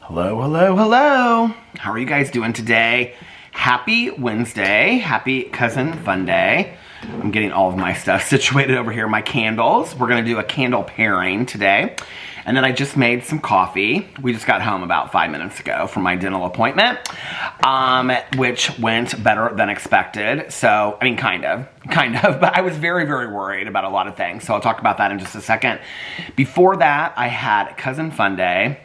Hello, hello, hello. How are you guys doing today? Happy Wednesday. Happy Cousin Fun Day. I'm getting all of my stuff situated over here. My candles. We're going to do a candle pairing today. And then I just made some coffee. We just got home about 5 minutes ago from my dental appointment, which went better than expected. So, I mean, kind of, but I was very, very worried about a lot of things. So I'll talk about that in just a second. Before that, I had Cousin Fun Day.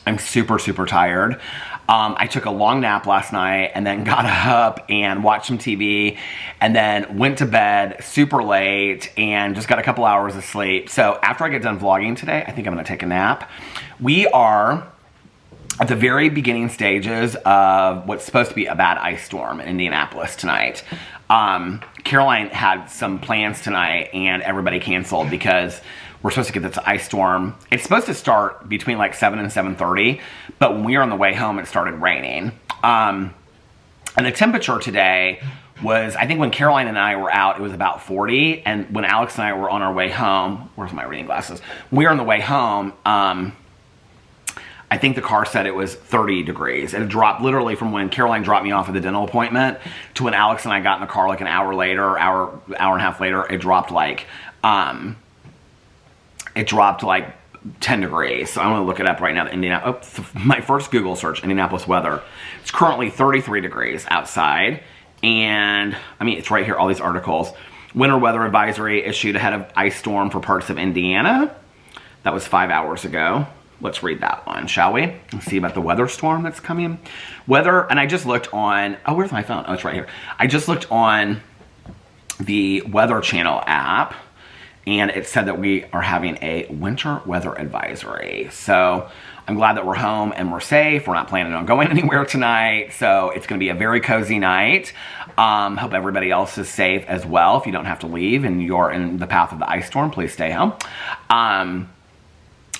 I'm super, super tired. I took a long nap last night and then got up and watched some TV and then went to bed super late and just got a couple hours of sleep. So after I get done vlogging today, I think I'm going to take a nap. We are at the very beginning stages of what's supposed to be a bad ice storm in Indianapolis tonight. Caroline had some plans tonight and everybody canceled because we're supposed to get this ice storm. It's supposed to start between like 7 and 7:30, but when we were on the way home, it started raining. And the temperature today was, I think when Caroline and I were out, it was about 40. And when Alex and I were on our way home, where's my reading glasses? We were on the way home, I think the car said it was 30 degrees. It dropped literally from when Caroline dropped me off at the dental appointment to when Alex and I got in the car like an hour later, hour and a half later, it dropped like 10 degrees. So I'm going to look it up right now. My first Google search, Indianapolis weather. It's currently 33 degrees outside. And, I mean, it's right here, all these articles. Winter weather advisory issued ahead of ice storm for parts of Indiana. That was 5 hours ago. Let's read that one, shall we? Let's see about the weather storm that's coming. Weather, and I just looked on, oh, where's my phone? Oh, it's right here. I just looked on the Weather Channel app, and it said that we are having a winter weather advisory. So I'm glad that we're home and we're safe. We're not planning on going anywhere tonight. So it's going to be a very cozy night. Hope everybody else is safe as well. If you don't have to leave and you're in the path of the ice storm, please stay home.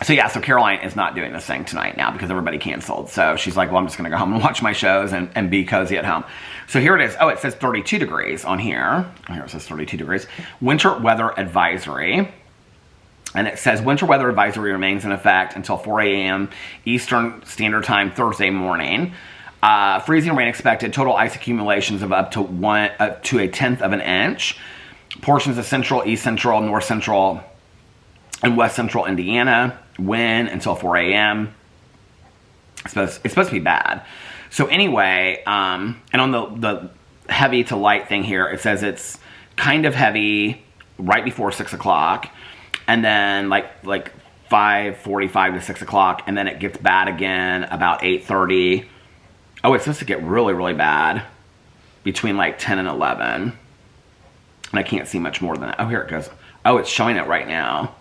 So yeah, so Caroline is not doing this thing tonight now because everybody canceled. So she's like, well, I'm just going to go home and watch my shows and be cozy at home. So here it is. Oh, it says 32 degrees on here. Here it says 32 degrees. Winter weather advisory. And it says winter weather advisory remains in effect until 4 a.m. Eastern Standard Time Thursday morning. Freezing rain expected. Total ice accumulations of up to a tenth of an inch. Portions of central, east central, north central, and west central Indiana. Wind until 4 a.m. It's supposed to be bad. So anyway, and on the heavy to light thing here, it says it's kind of heavy right before 6 o'clock, and then like 5:45 to 6 o'clock, and then it gets bad again about 8:30. Oh, it's supposed to get really, really bad between like 10 and 11. And I can't see much more than that. Oh, here it goes. Oh, it's showing it right now.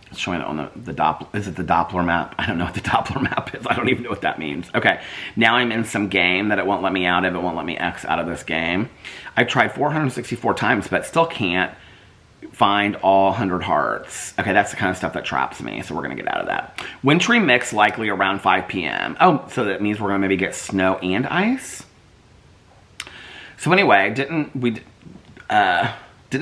It's showing it on the Doppler. Is it the Doppler map? I don't know what the Doppler map is. I don't even know what that means. Okay, now I'm in some game that it won't let me out of. It won't let me X out of this game. I've tried 464 times, but still can't find all 100 hearts. Okay, that's the kind of stuff that traps me, so we're going to get out of that. Wintry mix likely around 5 p.m. Oh, so that means we're going to maybe get snow and ice? So anyway, didn't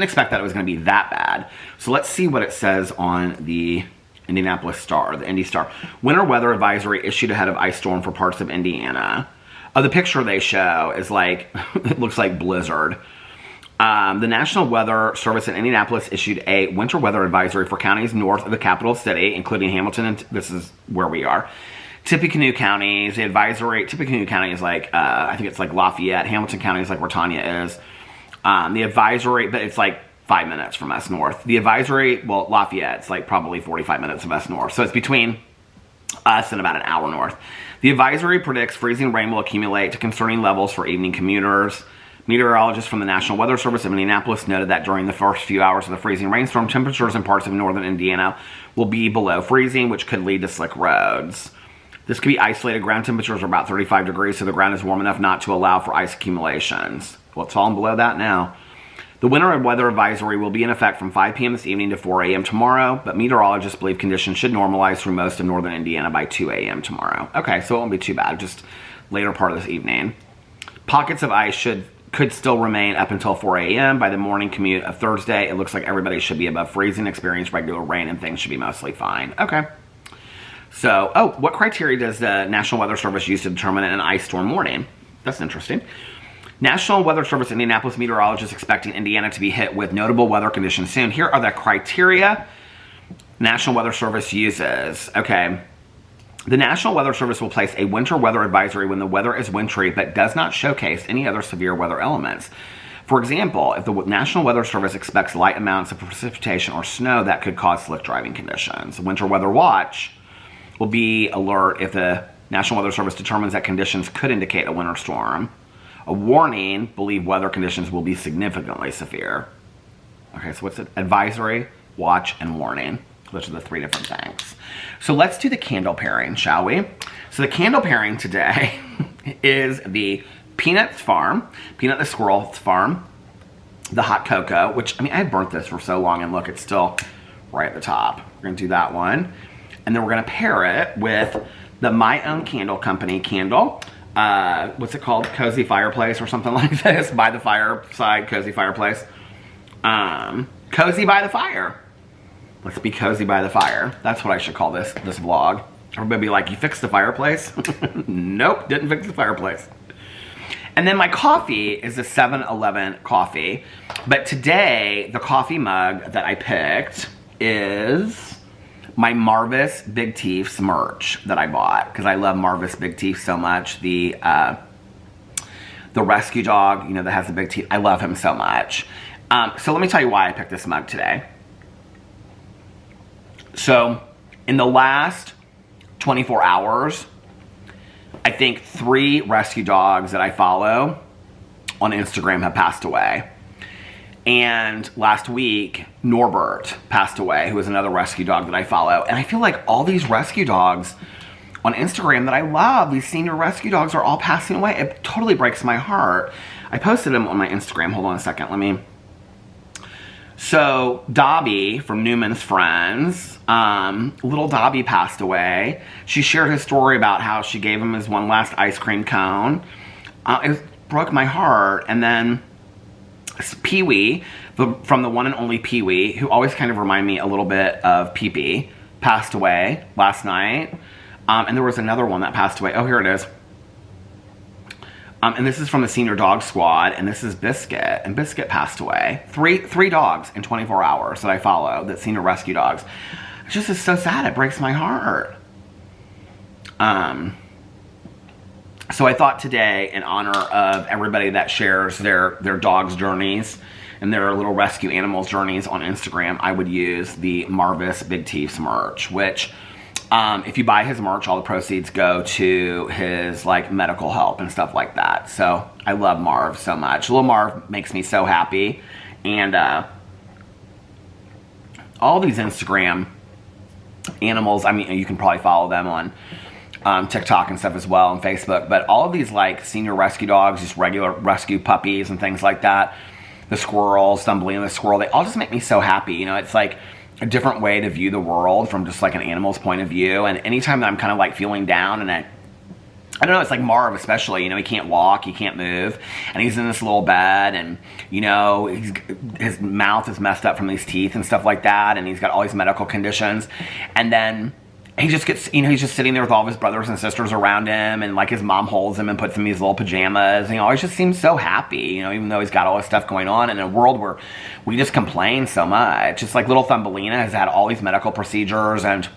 expect that it was going to be that bad. So let's see what it says on the Indianapolis Star, the Indy Star. Winter weather advisory issued ahead of ice storm for parts of Indiana. Oh, the picture they show is like, it looks like blizzard. The National Weather Service in Indianapolis issued a winter weather advisory for counties north of the capital city, including Hamilton, and this is where we are. Tippecanoe counties, the advisory, Tippecanoe County is like, I think it's like Lafayette. Hamilton County is like where Tanya is. The advisory, but it's like 5 minutes from us north. The advisory, well, Lafayette's like probably 45 minutes of us north. So it's between us and about an hour north. The advisory predicts freezing rain will accumulate to concerning levels for evening commuters. Meteorologists from the National Weather Service of Indianapolis noted that during the first few hours of the freezing rainstorm, temperatures in parts of northern Indiana will be below freezing, which could lead to slick roads. This could be isolated. Ground temperatures are about 35 degrees, so the ground is warm enough not to allow for ice accumulations. Well, it's falling below that now. The winter weather advisory will be in effect from 5 p.m. this evening to 4 a.m. tomorrow, but meteorologists believe conditions should normalize through most of northern Indiana by 2 a.m. tomorrow. Okay, so it won't be too bad, just later part of this evening. Pockets of ice could still remain up until 4 a.m. By the morning commute of Thursday, it looks like everybody should be above freezing, experience regular rain, and things should be mostly fine. Okay. So, oh, what criteria does the National Weather Service use to determine an ice storm warning? That's interesting. National Weather Service Indianapolis meteorologists expecting Indiana to be hit with notable weather conditions soon. Here are the criteria National Weather Service uses. Okay. The National Weather Service will place a winter weather advisory when the weather is wintry but does not showcase any other severe weather elements. For example, if the National Weather Service expects light amounts of precipitation or snow that could cause slick driving conditions. Winter Weather Watch will be alert if the National Weather Service determines that conditions could indicate a winter storm. A warning, believe weather conditions will be significantly severe. Okay, so what's it? Advisory, watch, and warning. Those are the three different things. So let's do the candle pairing, shall we? So the candle pairing today is the Peanut the Squirrel's Farm, the hot cocoa, which, I mean, I burnt this for so long, and look, it's still right at the top. We're gonna do that one. And then we're gonna pair it with the My Own Candle Company candle. What's it called? Cozy Fireplace or something like this. By the fireside, cozy fireplace. Cozy by the fire. Let's be cozy by the fire. That's what I should call this vlog. Everybody be like, you fixed the fireplace? Nope, didn't fix the fireplace. And then my coffee is a 7-Eleven coffee. But today, the coffee mug that I picked is my Marvis Big Teeth's merch that I bought. Because I love Marvis Big Teeth so much. The rescue dog, you know, that has the big teeth. I love him so much. So let me tell you why I picked this mug today. So, in the last 24 hours, I think 3 rescue dogs that I follow on Instagram have passed away. And last week, Norbert passed away, who is another rescue dog that I follow. And I feel like all these rescue dogs on Instagram that I love, these senior rescue dogs, are all passing away. It totally breaks my heart. I posted them on my Instagram. Hold on a second. So, Dobby from Newman's Friends, little Dobby passed away. She shared his story about how she gave him his one last ice cream cone. It broke my heart. And then Pee-wee, from the one and only Pee-wee, who always kind of remind me a little bit of Pee-pee, passed away last night. And there was another one that passed away. Oh, here it is. And this is from the Senior Dog Squad, and this is Biscuit, and Biscuit passed away. Three dogs in 24 hours that I follow, that senior rescue dogs. It just is so sad, it breaks my heart. So I thought today, in honor of everybody that shares their dogs' journeys and their little rescue animals' journeys on Instagram, I would use the Marvis Big Teeth's merch, which, if you buy his merch, all the proceeds go to his, like, medical help and stuff like that. So I love Marv so much. Little Marv makes me so happy. And all these Instagram animals, I mean, you can probably follow them on TikTok and stuff as well, and Facebook. But all of these, like, senior rescue dogs, just regular rescue puppies and things like that, the squirrel, Thumbelina the squirrel, they all just make me so happy. You know, it's like a different way to view the world from just like an animal's point of view. And anytime that I'm kind of like feeling down, and I don't know, it's like Marv especially, you know, he can't walk, he can't move, and he's in this little bed, and, you know, his mouth is messed up from these teeth and stuff like that, and he's got all these medical conditions. And then he just gets, you know, he's just sitting there with all of his brothers and sisters around him, and like his mom holds him and puts him in these little pajamas, and he always just seems so happy, you know, even though he's got all this stuff going on in a world where we just complain so much. It's like little Thumbelina has had all these medical procedures, and,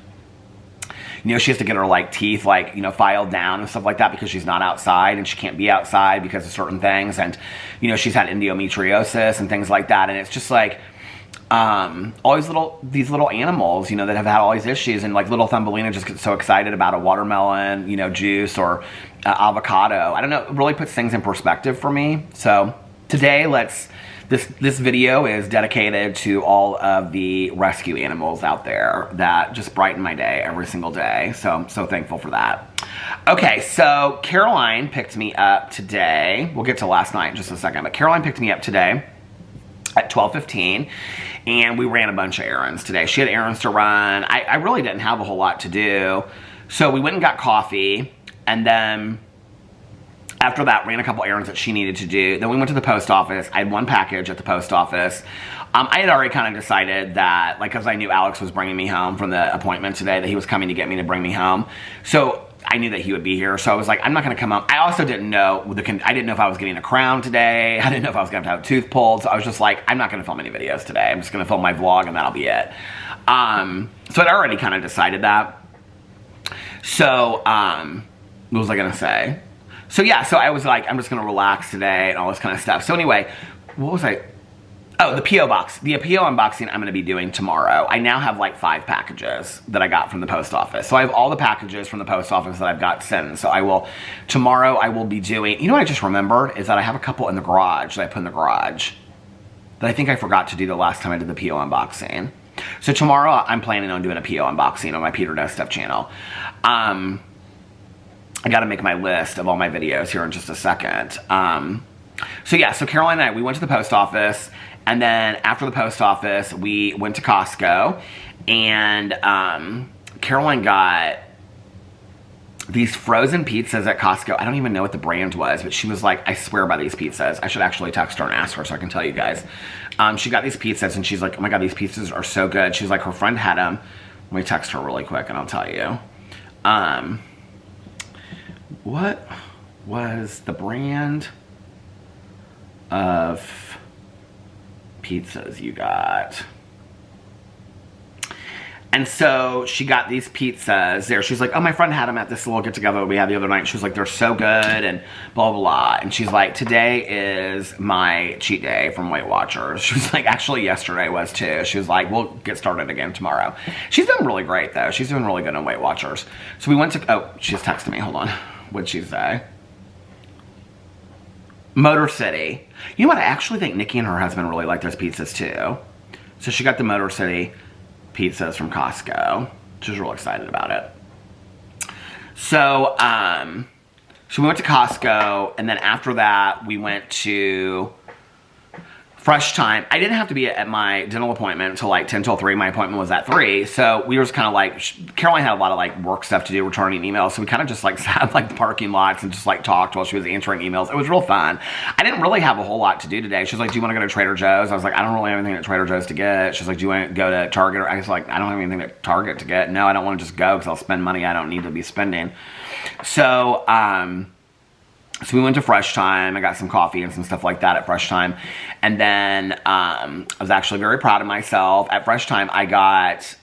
you know, she has to get her, like, teeth, like, you know, filed down and stuff like that because she's not outside, and she can't be outside because of certain things, and, you know, she's had endometriosis and things like that, and it's just like, all these little animals, you know, that have had all these issues, and like little Thumbelina just gets so excited about a watermelon, you know, juice, or avocado. I don't know, it really puts things in perspective for me. So today, this video is dedicated to all of the rescue animals out there that just brighten my day every single day. So I'm so thankful for that. Okay, so Caroline picked me up today. We'll get to last night in just a second, but Caroline picked me up today at 12:15, and we ran a bunch of errands today. She had errands to run. I really didn't have a whole lot to do, so we went and got coffee, and then after that ran a couple errands that she needed to do. Then we went to the post office. I had one package at the post office. I had already kind of decided that, like, because I knew Alex was bringing me home from the appointment today, that he was coming to get me to bring me home. So I knew that he would be here. So I was like, I'm not going to come home. I also didn't know, I didn't know if I was getting a crown today. I didn't know if I was going to have a tooth pulled. So I was just like, I'm not going to film any videos today. I'm just going to film my vlog and that'll be it. So I'd already kind of decided that. So, what was I going to say? So yeah, so I was like, I'm just going to relax today and all this kind of stuff. So anyway, what was I? Oh, the P.O. box. The P.O. unboxing I'm going to be doing tomorrow. I now have like 5 packages that I got from the post office. So I have all the packages from the post office that I've got sent. So tomorrow I will be doing, you know what I just remembered? Is that I have a couple in the garage that I put in the garage that I think I forgot to do the last time I did the P.O. unboxing. So tomorrow I'm planning on doing a P.O. unboxing on my Peter Does Stuff channel. I got to make my list of all my videos here in just a second. So yeah, so Caroline and I, we went to the post office. And then after the post office, we went to Costco, and Caroline got these frozen pizzas at Costco. I don't even know what the brand was, but she was like, I swear by these pizzas. I should actually text her and ask her so I can tell you guys. She got these pizzas, and she's like, oh my God, these pizzas are so good. She's like, her friend had them. Let me text her really quick, and I'll tell you. What was the brand of pizzas you got? And so she got these pizzas there. She's like, oh, my friend had them at this little get-together we had the other night. She was like, they're so good and blah, blah, blah. And she's like, today is my cheat day from Weight Watchers. She was like, actually, yesterday was too. She was like, we'll get started again tomorrow. She's doing really great, though. She's doing really good on Weight Watchers. So we went to, oh, she just texted me. Hold on. What'd she say? Motor City. You know what? I actually think Nikki and her husband really like those pizzas, too. So she got the Motor City pizzas from Costco. She was real excited about it. So, so we went to Costco, and then after that, we went to Fresh Time. I didn't have to be at my dental appointment until like 10 till 3. My appointment was at 3. So we were just kind of like, Caroline had a lot of like work stuff to do, returning emails. So we kind of just like sat like the parking lots and just like talked while she was answering emails. It was real fun. I didn't really have a whole lot to do today. She was like, do you want to go to Trader Joe's? I was like, I don't really have anything at Trader Joe's to get. She's like, do you want to go to Target? I was like, I don't have anything at Target to get. No, I don't want to just go because I'll spend money I don't need to be spending. So, so we went to Fresh Time. I got some coffee and some stuff like that at Fresh Time. And then I was actually very proud of myself. At Fresh Time, I got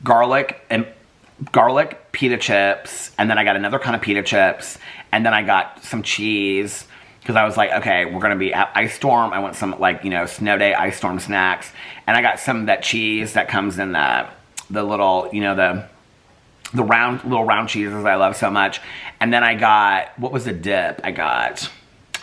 garlic pita chips. And then I got another kind of pita chips. And then I got some cheese. Because I was like, okay, we're going to be at Ice Storm. I want some, like, you know, Snow Day Ice Storm snacks. And I got some of that cheese that comes in the little, you know, the little round cheeses I love so much. And then I got, what was the dip I got?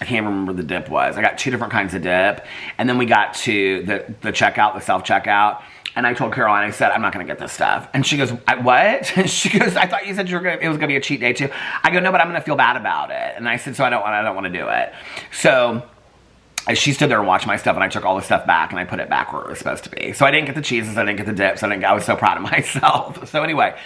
I can't remember the dip was. I got 2 different kinds of dip. And then we got to the checkout, the self-checkout. And I told Caroline, I said, I'm not going to get this stuff. And she goes, what? And she goes, I thought you said it was going to be a cheat day too. I go, no, but I'm going to feel bad about it. And I said, so I don't want to do it. So she stood there and watched my stuff, and I took all the stuff back and I put it back where it was supposed to be. So I didn't get the cheeses, I didn't get the dips, I was so proud of myself. So anyway,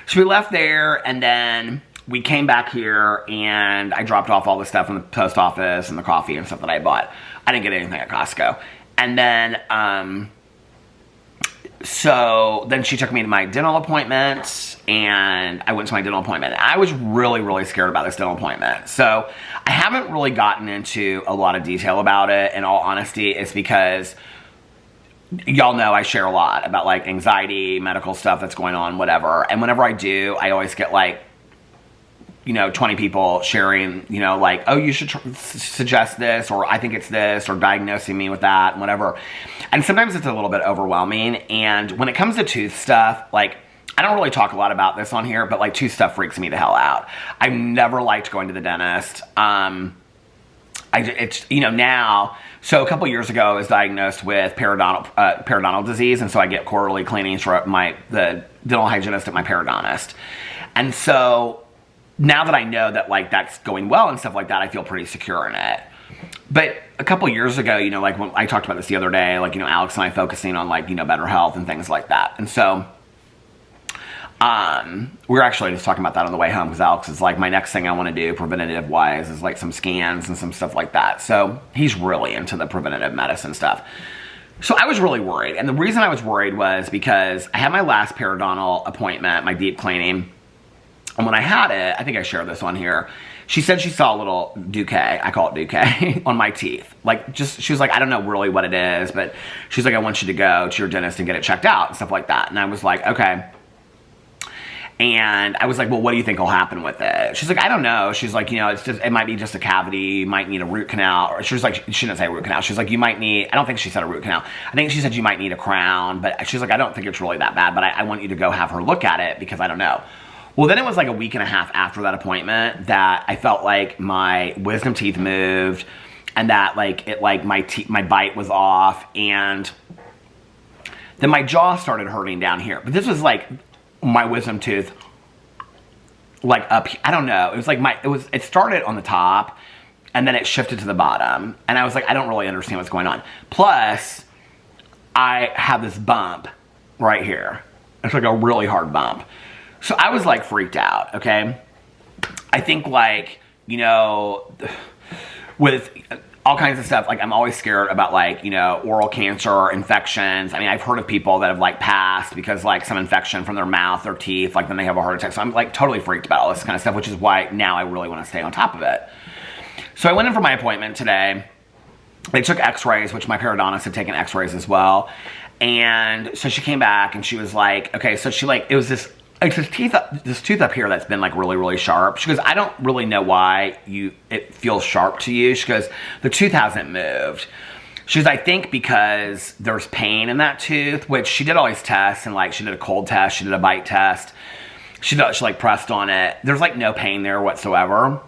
so we left there, and then we came back here, and I dropped off all the stuff from the post office and the coffee and stuff that I bought. I didn't get anything at Costco. And then, so then she took me to my dental appointment, and I went to my dental appointment. I was really, really scared about this dental appointment. So I haven't really gotten into a lot of detail about it, in all honesty. It's because y'all know I share a lot about like anxiety, medical stuff that's going on, whatever. And whenever I do, I always get like, you know, 20 people sharing, you know, like, oh, you should suggest this, or I think it's this, or diagnosing me with that, and whatever. And sometimes it's a little bit overwhelming. And when it comes to tooth stuff, like, I don't really talk a lot about this on here, but like tooth stuff freaks me the hell out. I've never liked going to the dentist. It's, you know, now, so a couple years ago, I was diagnosed with periodontal disease, and so I get quarterly cleanings for the dental hygienist at my periodontist. And so now that I know that, like, that's going well and stuff like that, I feel pretty secure in it. But a couple years ago, you know, like, when I talked about this the other day, like, you know, Alex and I focusing on, like, you know, better health and things like that. And so we were actually just talking about that on the way home, because Alex is like, my next thing I want to do preventative wise is like some scans and some stuff like that. So he's really into the preventative medicine stuff. So I was really worried. And the reason I was worried was because I had my last periodontal appointment, my deep cleaning. And when I had it, I think I shared this on here. She said she saw a little decay, I call it decay, on my teeth. Like, she was like, I don't know really what it is, but she's like, I want you to go to your dentist and get it checked out and stuff like that. And I was like, okay. And I was like, well, what do you think will happen with it? She's like, I don't know. She's like, it might be just a cavity. You might need a root canal. Or she was like, she didn't say root canal. She's like, you might need, I don't think she said a root canal. I think she said you might need a crown. But she's like, I don't think it's really that bad. But I want you to go have her look at it because I don't know. Well, then it was like a week and a half after that appointment that I felt like my wisdom teeth moved and that my bite was off. And then my jaw started hurting down here. But this was like my wisdom tooth, like up, I don't know. It was like it started on the top and then it shifted to the bottom. And I was like, I don't really understand what's going on. Plus, I have this bump right here. It's like a really hard bump. So I was like freaked out, okay? I think with all kinds of stuff, like I'm always scared about oral cancer, infections. I mean, I've heard of people that have like passed because like some infection from their mouth or teeth, like then they have a heart attack. So I'm like totally freaked about all this kind of stuff, which is why now I really want to stay on top of it. So I went in for my appointment today. They took x-rays, which my periodontist had taken x-rays as well. And so she came back and she was like, okay, so it was this tooth up here that's been like really, really sharp. She goes, I don't really know why it feels sharp to you. She goes, the tooth hasn't moved. She goes, I think because there's pain in that tooth, which she did all these tests and like she did a cold test, she did a bite test. She like pressed on it. There's like no pain there whatsoever,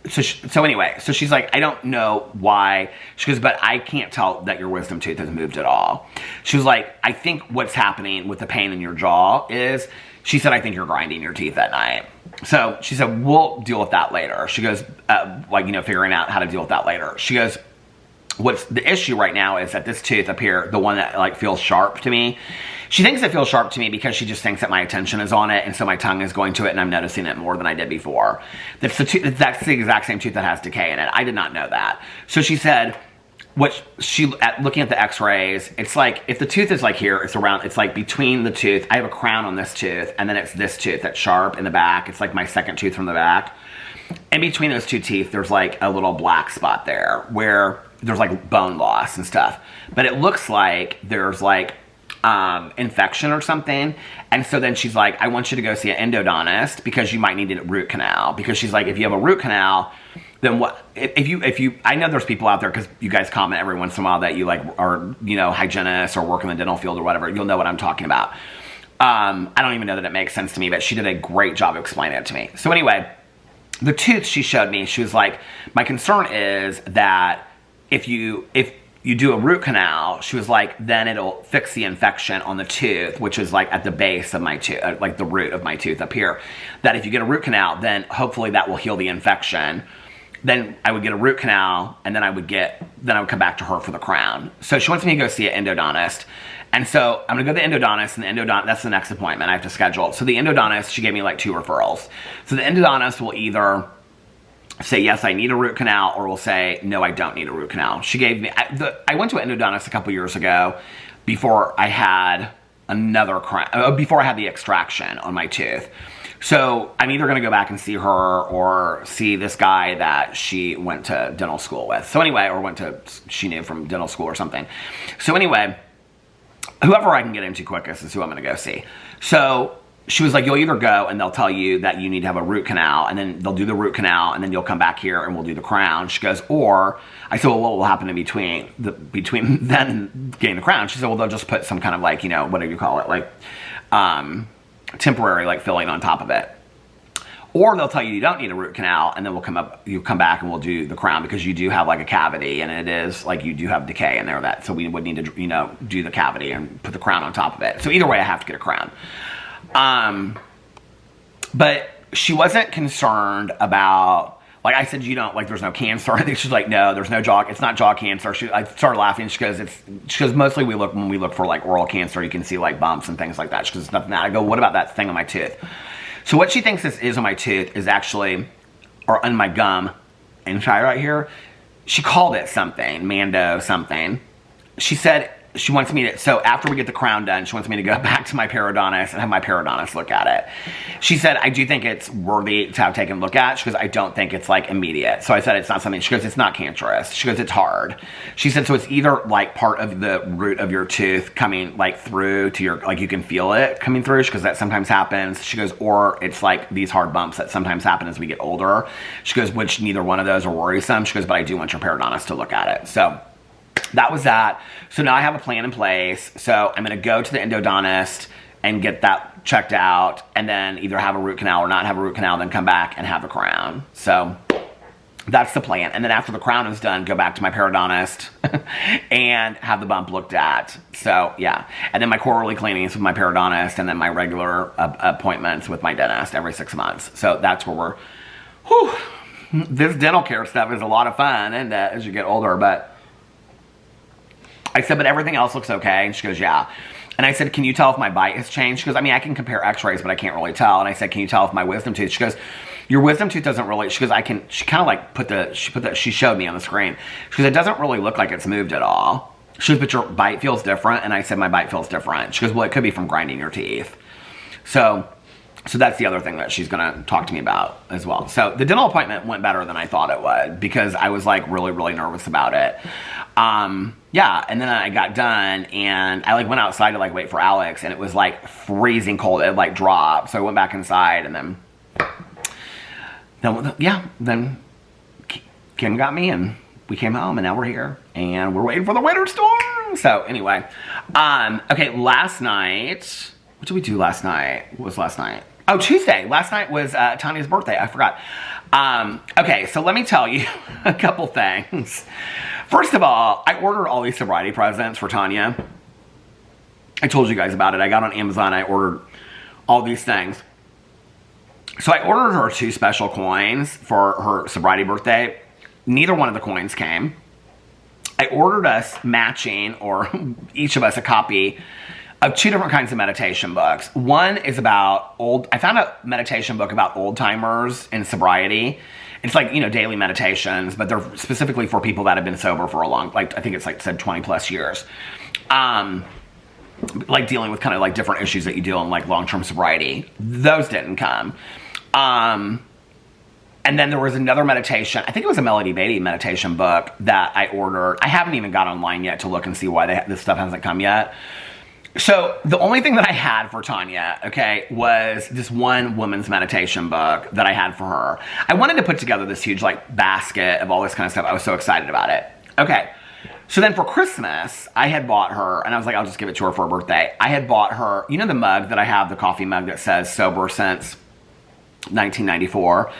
so anyway, so she's like, I don't know why. She goes, but I can't tell that your wisdom tooth has moved at all. She was like, I think what's happening with the pain in your jaw is, she said, I think you're grinding your teeth at night. So she said, we'll deal with that later. She goes, figuring out how to deal with that later. She goes, what's the issue right now is that this tooth up here, the one that like feels sharp to me, she thinks it feels sharp to me because she just thinks that my attention is on it, and so my tongue is going to it, and I'm noticing it more than I did before. That's the exact same tooth that has decay in it. I did not know that. So she said, looking at the x-rays, it's like, if the tooth is like here, it's like between the tooth, I have a crown on this tooth, and then it's this tooth that's sharp in the back. It's like my second tooth from the back. In between those two teeth, there's like a little black spot there where there's like bone loss and stuff. But it looks like there's like infection or something. And so then she's like, I want you to go see an endodontist because you might need a root canal. Because she's like, if you have a root canal, then what, if you, I know there's people out there, because you guys comment every once in a while that you like are, hygienists or work in the dental field or whatever. You'll know what I'm talking about. I don't even know that it makes sense to me, but she did a great job of explaining it to me. So anyway, the tooth she showed me, she was like, my concern is that if you do a root canal, she was like, then it'll fix the infection on the tooth, which is like at the base of my tooth, like the root of my tooth up here. That if you get a root canal, then hopefully that will heal the infection. Then I would get a root canal, and then I would come back to her for the crown. So she wants me to go see an endodontist. And so I'm gonna go to the endodontist, and that's the next appointment I have to schedule. So the endodontist, she gave me like 2 referrals. So the endodontist will either say, yes, I need a root canal, or will say, no, I don't need a root canal. She gave me, I went to an endodontist a couple years ago before I had before I had the extraction on my tooth. So I'm either going to go back and see her or see this guy that she went to dental school with. So anyway, she knew from dental school or something. So anyway, whoever I can get into quickest is who I'm going to go see. So she was like, you'll either go and they'll tell you that you need to have a root canal, and then they'll do the root canal, and then you'll come back here and we'll do the crown. She goes, or I said, well, what will happen in between then and getting the crown? She said, well, they'll just put some kind of like, whatever you call it, like temporary like filling on top of it. Or they'll tell you don't need a root canal, and then you come back and we'll do the crown, because you do have like a cavity, and it is like you do have decay in there, so we would need to do the cavity and put the crown on top of it. So either way, I have to get a crown. But she wasn't concerned about, like I said, there's no cancer. I think she's like, no, there's no it's not jaw cancer. I started laughing. She goes, mostly when we look for like oral cancer, you can see like bumps and things like that. She goes, it's nothing that. I go, what about that thing on my tooth? So what she thinks this is on my tooth is actually, or on my gum inside right here, she called it something, Mando something. She said she wants me to, so after we get the crown done, she wants me to go back to my periodontist and have my periodontist look at it. She said, I do think it's worthy to have taken a look at. She goes, I don't think it's like immediate. So I said, it's not something, she goes, it's not cancerous. She goes, it's hard. She said, so it's either like part of the root of your tooth coming like through to your, like you can feel it coming through, because that sometimes happens. She goes, or it's like these hard bumps that sometimes happen as we get older. She goes, which neither one of those are worrisome. She goes, but I do want your periodontist to look at it. So that was that. So now I have a plan in place. So I'm going to go to the endodontist and get that checked out, and then either have a root canal or not have a root canal, then come back and have a crown. So that's the plan. And then after the crown is done, go back to my periodontist and have the bump looked at. So yeah. And then my quarterly cleanings with my periodontist, and then my regular appointments with my dentist every 6 months. So that's where we're, whew, this dental care stuff is a lot of fun, and as you get older, but I said, but everything else looks okay. And she goes, yeah. And I said, can you tell if my bite has changed? She goes, I mean, I can compare x-rays, but I can't really tell. And I said, can you tell if my wisdom tooth? She goes, your wisdom tooth doesn't really, she goes, she kind of like she showed me on the screen. She goes, it doesn't really look like it's moved at all. She goes, but your bite feels different. And I said, my bite feels different. She goes, well, it could be from grinding your teeth. So that's the other thing that she's going to talk to me about as well. So the dental appointment went better than I thought it would, because I was like really, really nervous about it. Yeah, and then I got done, and I like went outside to like wait for Alex, and it was like freezing cold. It like dropped. So I went back inside, and then Kim got me, and we came home, and now we're here, and we're waiting for the winter storm. So anyway, okay, last night, what did we do last night? What was last night? Oh, Tuesday. Last night was Tanya's birthday. I forgot. Okay, so let me tell you a couple things. First of all, I ordered all these sobriety presents for Tanya. I told you guys about it. I got on Amazon. I ordered all these things. So I ordered her 2 special coins for her sobriety birthday. Neither one of the coins came. I ordered us matching, or each of us a copy of 2 different kinds of meditation books. One is about I found a meditation book about old timers in sobriety. It's like, you know, daily meditations, but they're specifically for people that have been sober for a long, like, I think it's like said 20 plus years. Like dealing with kind of like different issues that you deal in like long-term sobriety. Those didn't come. And then there was another meditation, I think it was a Melody Beatty meditation book that I ordered. I haven't even got online yet to look and see why this stuff hasn't come yet. So the only thing that I had for Tanya, okay, was this one woman's meditation book that I had for her. I wanted to put together this huge like basket of all this kind of stuff. I was so excited about it. Okay, so then for Christmas, I had bought her, and I was like, I'll just give it to her for her birthday. I had bought her, you know the mug that I have, the coffee mug that says sober since 1994?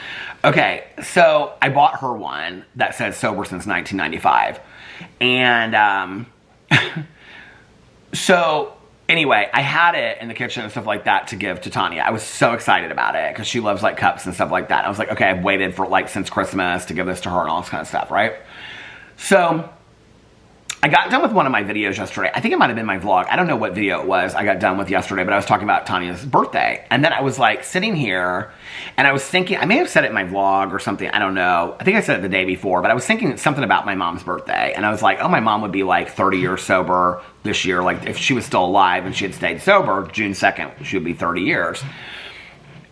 Okay, so I bought her one that says sober since 1995. And so anyway, I had it in the kitchen and stuff like that to give to Tanya. I was so excited about it because she loves like cups and stuff like that. I was like, okay, I've waited for like since Christmas to give this to her and all this kind of stuff, right? So I got done with one of my videos yesterday. I think it might have been my vlog. I don't know what video it was I got done with yesterday, but I was talking about Tanya's birthday. And then I was like sitting here and I was thinking, I may have said it in my vlog or something. I don't know. I think I said it the day before, but I was thinking something about my mom's birthday. And I was like, oh, my mom would be like 30 years sober this year. Like if she was still alive and she had stayed sober, June 2nd, she would be 30 years.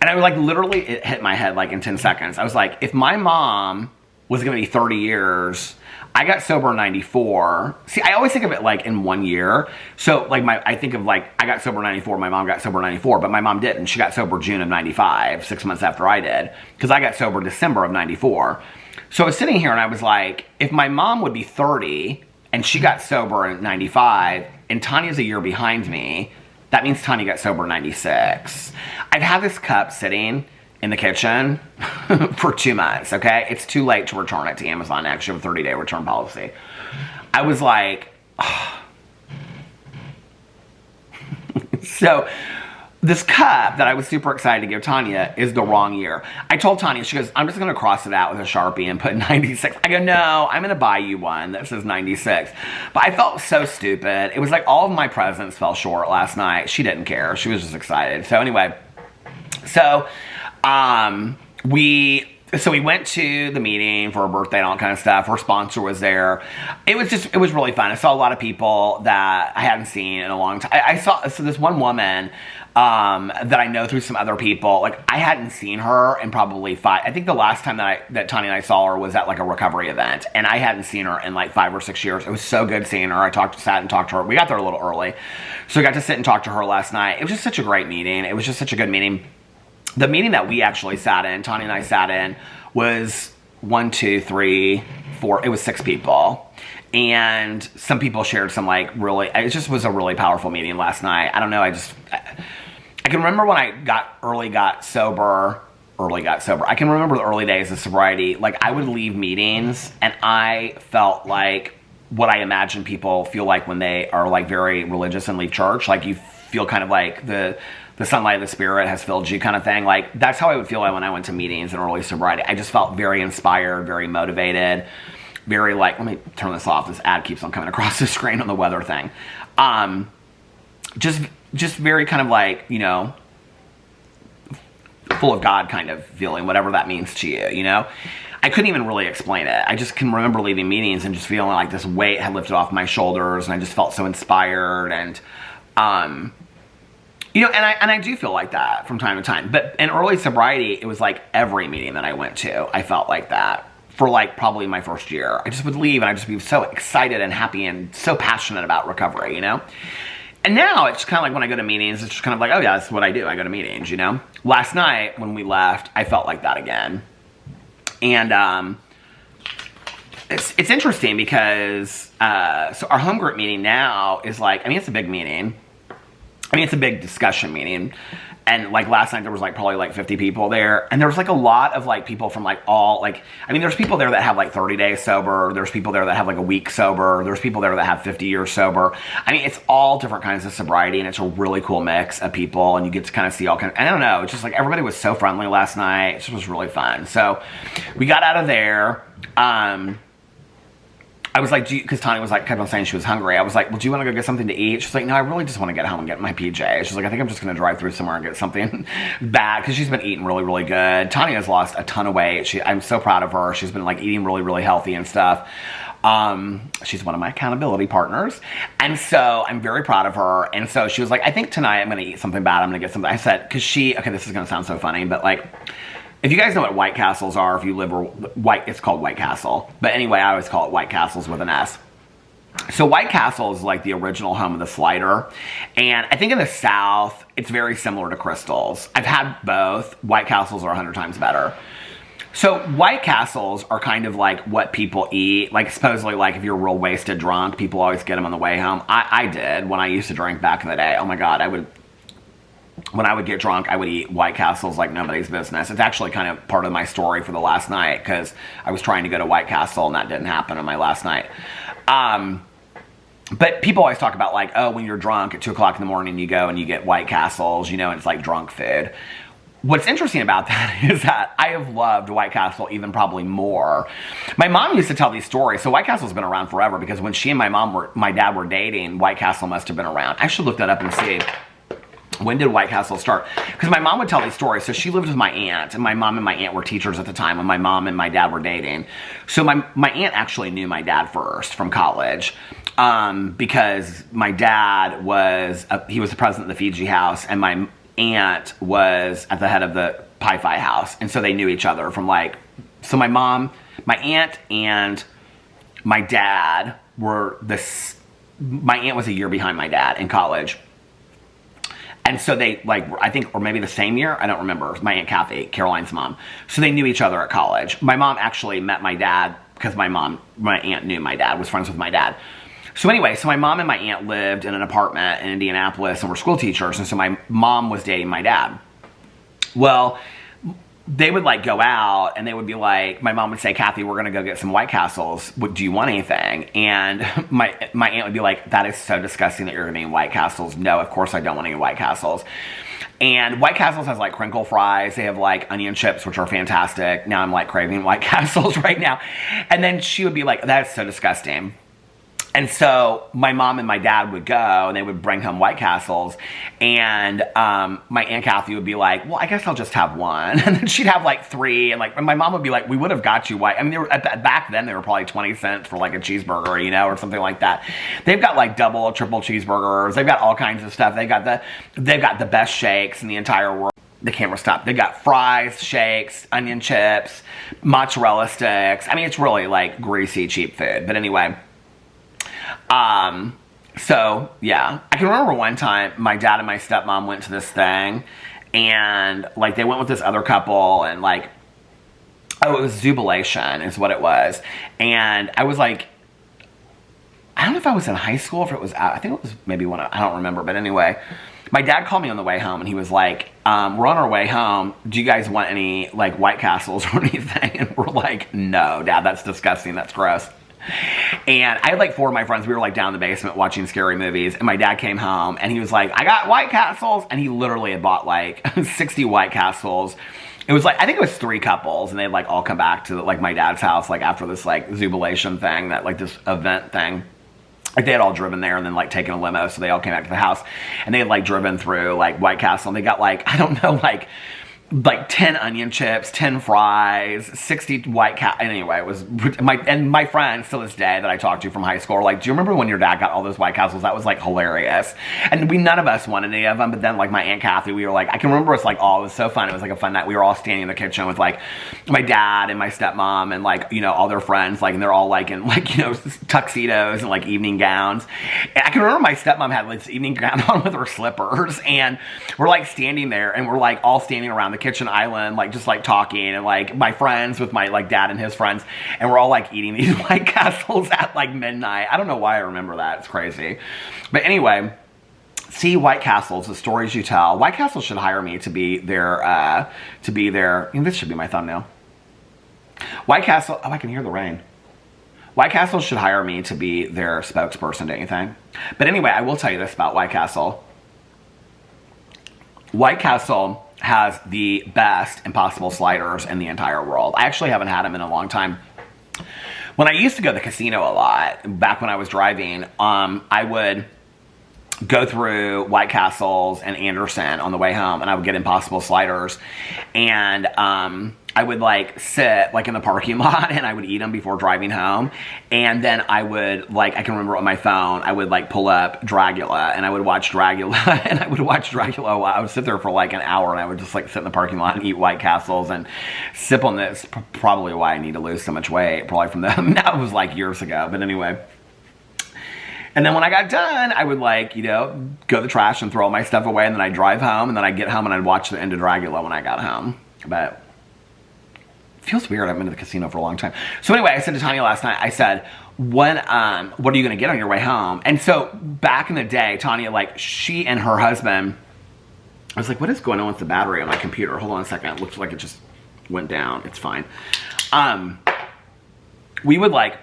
And I was like, literally, it hit my head like in 10 seconds. I was like, if my mom was going to be 30 years, I got sober in 94. See, I always think of it like in 1 year. So like I think of like, I got sober in 94, my mom got sober in 94, but my mom didn't. She got sober June of 95, 6 months after I did, because I got sober December of 94. So I was sitting here and I was like, if my mom would be 30 and she got sober in 95 and Tanya's a year behind me, that means Tanya got sober in 96. I've had this cup sitting in the kitchen for 2 months, okay? It's too late to return it to Amazon. I actually have a 30-day return policy. I was like, oh. So this cup that I was super excited to give Tanya is the wrong year. I told Tanya, she goes, I'm just going to cross it out with a Sharpie and put 96. I go, no, I'm going to buy you one that says 96. But I felt so stupid. It was like all of my presents fell short last night. She didn't care. She was just excited. So anyway, so we So we went to the meeting for her birthday and all that kind of stuff. Her sponsor was there. It was really fun. I saw a lot of people that I hadn't seen in a long time. I saw, so this one woman that I know through some other people. Like, I hadn't seen her in probably I think the last time that Tanya and I saw her was at like a recovery event, and I hadn't seen her in like 5 or 6 years. It was so good seeing her. Sat and talked to her. We got there a little early, so we got to sit and talk to her last night. It was just such a great meeting. It was just such a good meeting. The meeting that we actually sat in, Tanya and I sat in, was 1, 2, 3, 4. It was 6 people. And some people shared some like really, it just was a really powerful meeting last night. I don't know, I can remember when I got sober. I can remember the early days of sobriety. Like, I would leave meetings and I felt like what I imagine people feel like when they are like very religious and leave church. Like, you feel kind of like the sunlight of the spirit has filled you kind of thing. Like, that's how I would feel when I went to meetings in early sobriety. I just felt very inspired, very motivated, very like, let me turn this off. This ad keeps on coming across the screen on the weather thing. Just very kind of like, you know, full of God kind of feeling, whatever that means to you, you know? I couldn't even really explain it. I just can remember leaving meetings and just feeling like this weight had lifted off my shoulders, and I just felt so inspired, and you know, and I do feel like that from time to time. But in early sobriety, it was like every meeting that I went to, I felt like that for like probably my first year. I just would leave and I'd just be so excited and happy and so passionate about recovery, you know? And now it's kind of like when I go to meetings, it's just kind of like, oh yeah, that's what I do. I go to meetings, you know? Last night when we left, I felt like that again. And it's interesting because so our home group meeting now is like, I mean, it's a big meeting. I mean, it's a big discussion meeting. And like last night there was like probably like 50 people there, and there was like a lot of like people from like all like, I mean, there's people there that have like 30 days sober, there's people there that have like a week sober, there's people there that have 50 years sober. I mean, it's all different kinds of sobriety, and it's a really cool mix of people, and you get to kind of see all kinds. I don't know, it's just like everybody was so friendly last night. It just was really fun. So we got out of there. I was like, because Tanya was like, kept on saying she was hungry. I was like, well, do you want to go get something to eat? She's like, no, I really just want to get home and get my PJs. She's like, I think I'm just going to drive through somewhere and get something bad, because she's been eating really, really good. Tanya has lost a ton of weight. I'm so proud of her. She's been like eating really, really healthy and stuff. She's one of my accountability partners. And so I'm very proud of her. And so she was like, I think tonight I'm going to eat something bad. I'm going to get something. I said, because okay, this is going to sound so funny, but like, if you guys know what White Castles are, if you live it's called White Castle. But anyway, I always call it White Castles with an S. So White Castle is like the original home of the slider. And I think in the South, it's very similar to Crystal's. I've had both. White Castles are 100 times better. So White Castles are kind of like what people eat. Like, supposedly, like if you're real wasted drunk, people always get them on the way home. I did when I used to drink back in the day. Oh my God, when I would get drunk, I would eat White Castles like nobody's business. It's actually kind of part of my story for the last night, because I was trying to go to White Castle and that didn't happen on my last night. But people always talk about like, oh, when you're drunk at 2 o'clock in the morning, you go and you get White Castles, you know, and it's like drunk food. What's interesting about that is that I have loved White Castle even probably more. My mom used to tell these stories. So White Castle's been around forever, because when she and my dad were dating, White Castle must have been around. I should look that up and see. When did White Castle start? Because my mom would tell these stories. So she lived with my aunt, and my mom and my aunt were teachers at the time when my mom and my dad were dating. So my aunt actually knew my dad first from college, because my dad he was the president of the Fiji House, and my aunt was at the head of the Pi Phi House. And so they knew each other from like, so my aunt and my dad my aunt was a year behind my dad in college. And so they, like, I think, or maybe the same year, I don't remember. My Aunt Kathy, Caroline's mom. So they knew each other at college. My mom actually met my dad because my aunt knew my dad, was friends with my dad. So anyway, so my mom and my aunt lived in an apartment in Indianapolis and were school teachers. And so my mom was dating my dad. Well, they would like go out and they would be like, my mom would say, Kathy, we're going to go get some White Castles. Do you want anything? And my aunt would be like, that is so disgusting that you're going to eat White Castles. No, of course I don't want any White Castles. And White Castles has like crinkle fries. They have like onion chips, which are fantastic. Now I'm like craving White Castles right now. And then she would be like, that is so disgusting. And so my mom and my dad would go, and they would bring home White Castles, and my Aunt Kathy would be like, well, I guess I'll just have one. And then she'd have like 3, and like, and my mom would be like, we would have got you white. I mean, they were, back then, they were probably 20 cents for like a cheeseburger, you know, or something like that. They've got like double, triple cheeseburgers. They've got all kinds of stuff. They've got the best shakes in the entire world. The camera stopped. They got fries, shakes, onion chips, mozzarella sticks. I mean, it's really like greasy, cheap food. But anyway, so yeah, I can remember one time my dad and my stepmom went to this thing, and like they went with this other couple, and like, oh, it was Jubilation is what it was. And I was like, I don't know if I was in high school, if it was out. I think it was maybe when I don't remember. But anyway, my dad called me on the way home, and he was like, we're on our way home. Do you guys want any like White Castles or anything? And we're like, no, Dad, that's disgusting. That's gross. And I had like 4 of my friends. We were like down in the basement watching scary movies. And my dad came home, and he was like, I got White Castles. And he literally had bought like 60 White Castles. It was like, I think it was 3 couples, and they'd like all come back to like my dad's house, like after this like Jubilation thing, that like this event thing. Like they had all driven there and then like taken a limo, so they all came back to the house, and they had like driven through like White Castle, and they got like, I don't know, like 10 onion chips, 10 fries, 60 White Castle. Anyway, it was my friends to this day that I talked to from high school are like, do you remember when your dad got all those White Castles? That was like hilarious. And none of us wanted any of them, but then like my Aunt Kathy, we were like, I can remember us like, oh, it was so fun. It was like a fun night. We were all standing in the kitchen with like my dad and my stepmom and like, you know, all their friends, like, and they're all like in like, you know, tuxedos and like evening gowns. And I can remember my stepmom had like this evening gown on with her slippers, and we're like standing there, and we're like all standing around the kitchen island, like just like talking, and like my friends with my like dad and his friends, and we're all like eating these White Castles at like midnight. I don't know why I remember that. It's crazy. But anyway, see, White Castles, the stories you tell. White Castle should hire me to be their, I mean, this should be my thumbnail. White Castle, oh, I can hear the rain. White Castle should hire me to be their spokesperson, don't you think? But anyway, I will tell you this about White Castle. White Castle has the best Impossible sliders in the entire world. I actually haven't had them in a long time. When I used to go to the casino a lot, back when I was driving, I would go through White Castles and Anderson on the way home, and I would get Impossible sliders, and I would like sit like in the parking lot, and I would eat them before driving home. And then I would like, I can remember on my phone, I would like pull up Dragula, and I would watch Dragula, and I would watch Dragula. I would sit there for like an hour, and I would just like sit in the parking lot and eat White Castles and sip on this. Probably why I need to lose so much weight, probably from them. That was like years ago, but anyway. And then when I got done, I would like, you know, go to the trash and throw all my stuff away, and then I'd drive home, and then I'd get home and I'd watch the end of Dragula when I got home. But it feels weird. I've been to the casino for a long time. So anyway, I said to Tanya last night, I said, what are you going to get on your way home? And so back in the day, Tanya, like, she and her husband, I was like, what is going on with the battery on my computer? Hold on a second. It looks like it just went down. It's fine. We would like,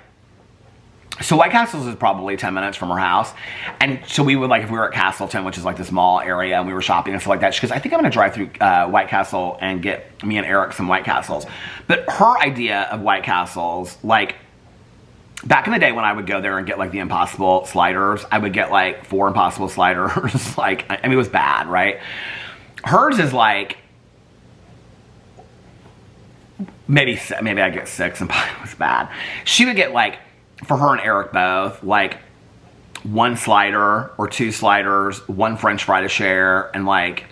so White Castles is probably 10 minutes from her house. And so we would like, if we were at Castleton, which is like this mall area, and we were shopping and stuff like that, she goes, I think I'm going to drive through White Castle and get me and Eric some White Castles. But her idea of White Castles, like back in the day when I would go there and get like the Impossible sliders, I would get like 4 Impossible sliders. Like, I mean, it was bad, right? Hers is like, maybe I get 6, and it was bad. She would get like, for her and Eric both, like 1 slider or 2 sliders, 1 French fry to share, and like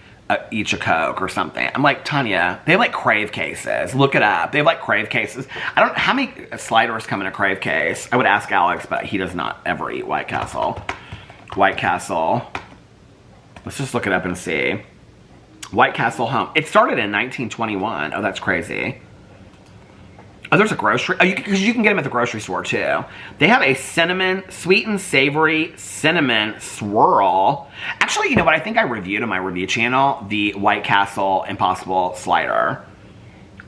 each a Coke or something. I'm like, Tanya, they have like Crave cases. Look it up. They have like Crave cases. I don't know how many sliders come in a Crave case. I would ask Alex, but he does not ever eat White Castle. White Castle. Let's just look it up and see. White Castle home. It started in 1921. Oh, that's crazy. Oh, there's a grocery, because you can get them at the grocery store too. They have a cinnamon, sweet and savory cinnamon swirl. Actually, you know what? I think I reviewed on my review channel the White Castle Impossible slider.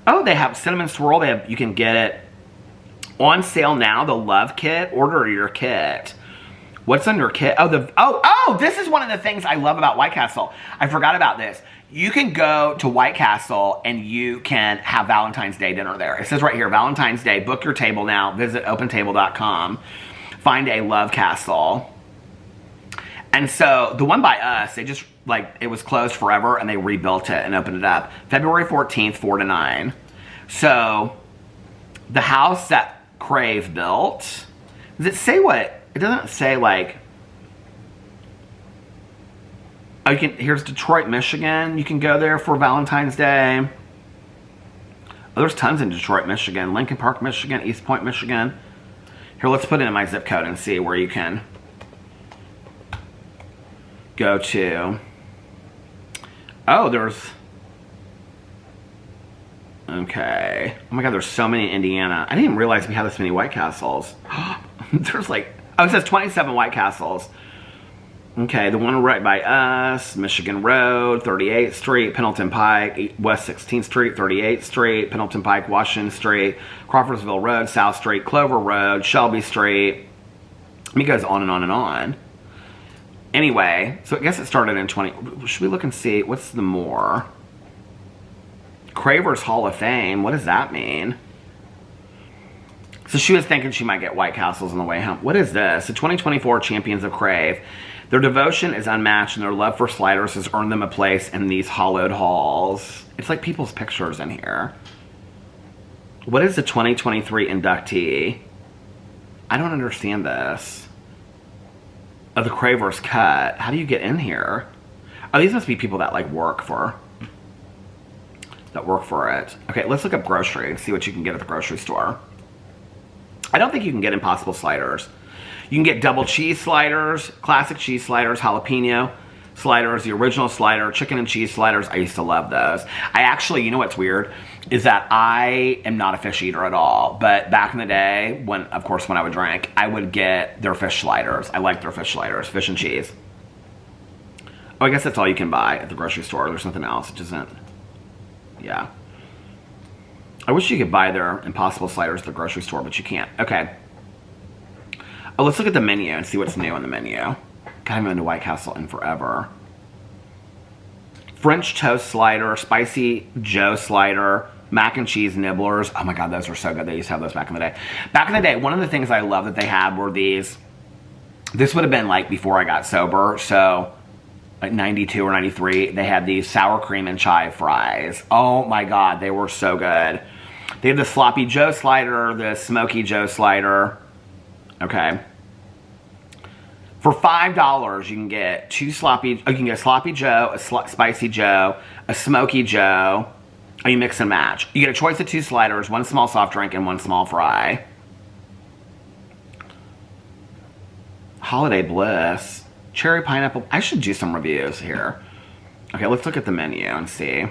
Oh, they have cinnamon swirl. They have, you can get it on sale now. The Love Kit. Order your kit. What's under kit? Oh, this is one of the things I love about White Castle. I forgot about this. You can go to White Castle and you can have Valentine's Day dinner there. It says right here, Valentine's Day, book your table now. Visit opentable.com. find a love castle. And so the one by us, they just, like, it was closed forever, and they rebuilt it and opened it up. February 14th, 4 to 9. So the house that Crave built, does it say what? It doesn't say, like, oh, here's Detroit, Michigan. You can go there for Valentine's Day. Oh, there's tons in Detroit, Michigan. Lincoln Park, Michigan. East Point, Michigan. Here, let's put it in my zip code and see where you can go to. Oh, there's... Okay. Oh my God, there's so many in Indiana. I didn't even realize we had this many White Castles. There's like... Oh, it says 27 White Castles. Okay, the one right by us, Michigan Road, 38th Street, Pendleton Pike, West 16th Street, 38th Street, Pendleton Pike, Washington Street, Crawfordsville Road, South Street, Clover Road, Shelby Street. It goes on and on and on. Anyway, so I guess it started in 20... Should we look and see? What's the more? Craver's Hall of Fame. What does that mean? So she was thinking she might get White Castles on the way home. What is this? The 2024 Champions of Crave. Their devotion is unmatched, and their love for sliders has earned them a place in these hallowed halls. It's like people's pictures in here. What is the 2023 inductee? I don't understand this. Oh, the Craver's Cut. How do you get in here? Oh, these must be people that, like, work for it. Okay, let's look up grocery and see what you can get at the grocery store. I don't think you can get Impossible sliders. You can get double cheese sliders, classic cheese sliders, jalapeno sliders, the original slider, chicken and cheese sliders. I used to love those. I actually, you know what's weird? Is that I am not a fish eater at all. But back in the day, when I would drink, I would get their fish sliders. I like their fish sliders, fish and cheese. Oh, I guess that's all you can buy at the grocery store. There's nothing else. It doesn't... Yeah. I wish you could buy their Impossible sliders at the grocery store, but you can't. Okay. Oh, let's look at the menu and see what's new on the menu. God, I haven't been to White Castle in forever. French toast slider, spicy Joe slider, mac and cheese nibblers. Oh my God, those were so good. They used to have those back in the day. Back in the day, one of the things I love that they had were these. This would have been like before I got sober, so like 92 or 93. They had these sour cream and chive fries. Oh my God, they were so good. They have the sloppy Joe slider, the smoky Joe slider. Okay. For $5, you can get you can get a sloppy Joe, a spicy Joe, a smoky Joe. Oh, you mix and match. You get a choice of 2 sliders, 1 small soft drink, and 1 small fry. Holiday Bliss. Cherry pineapple. I should do some reviews here. Okay, let's look at the menu and see.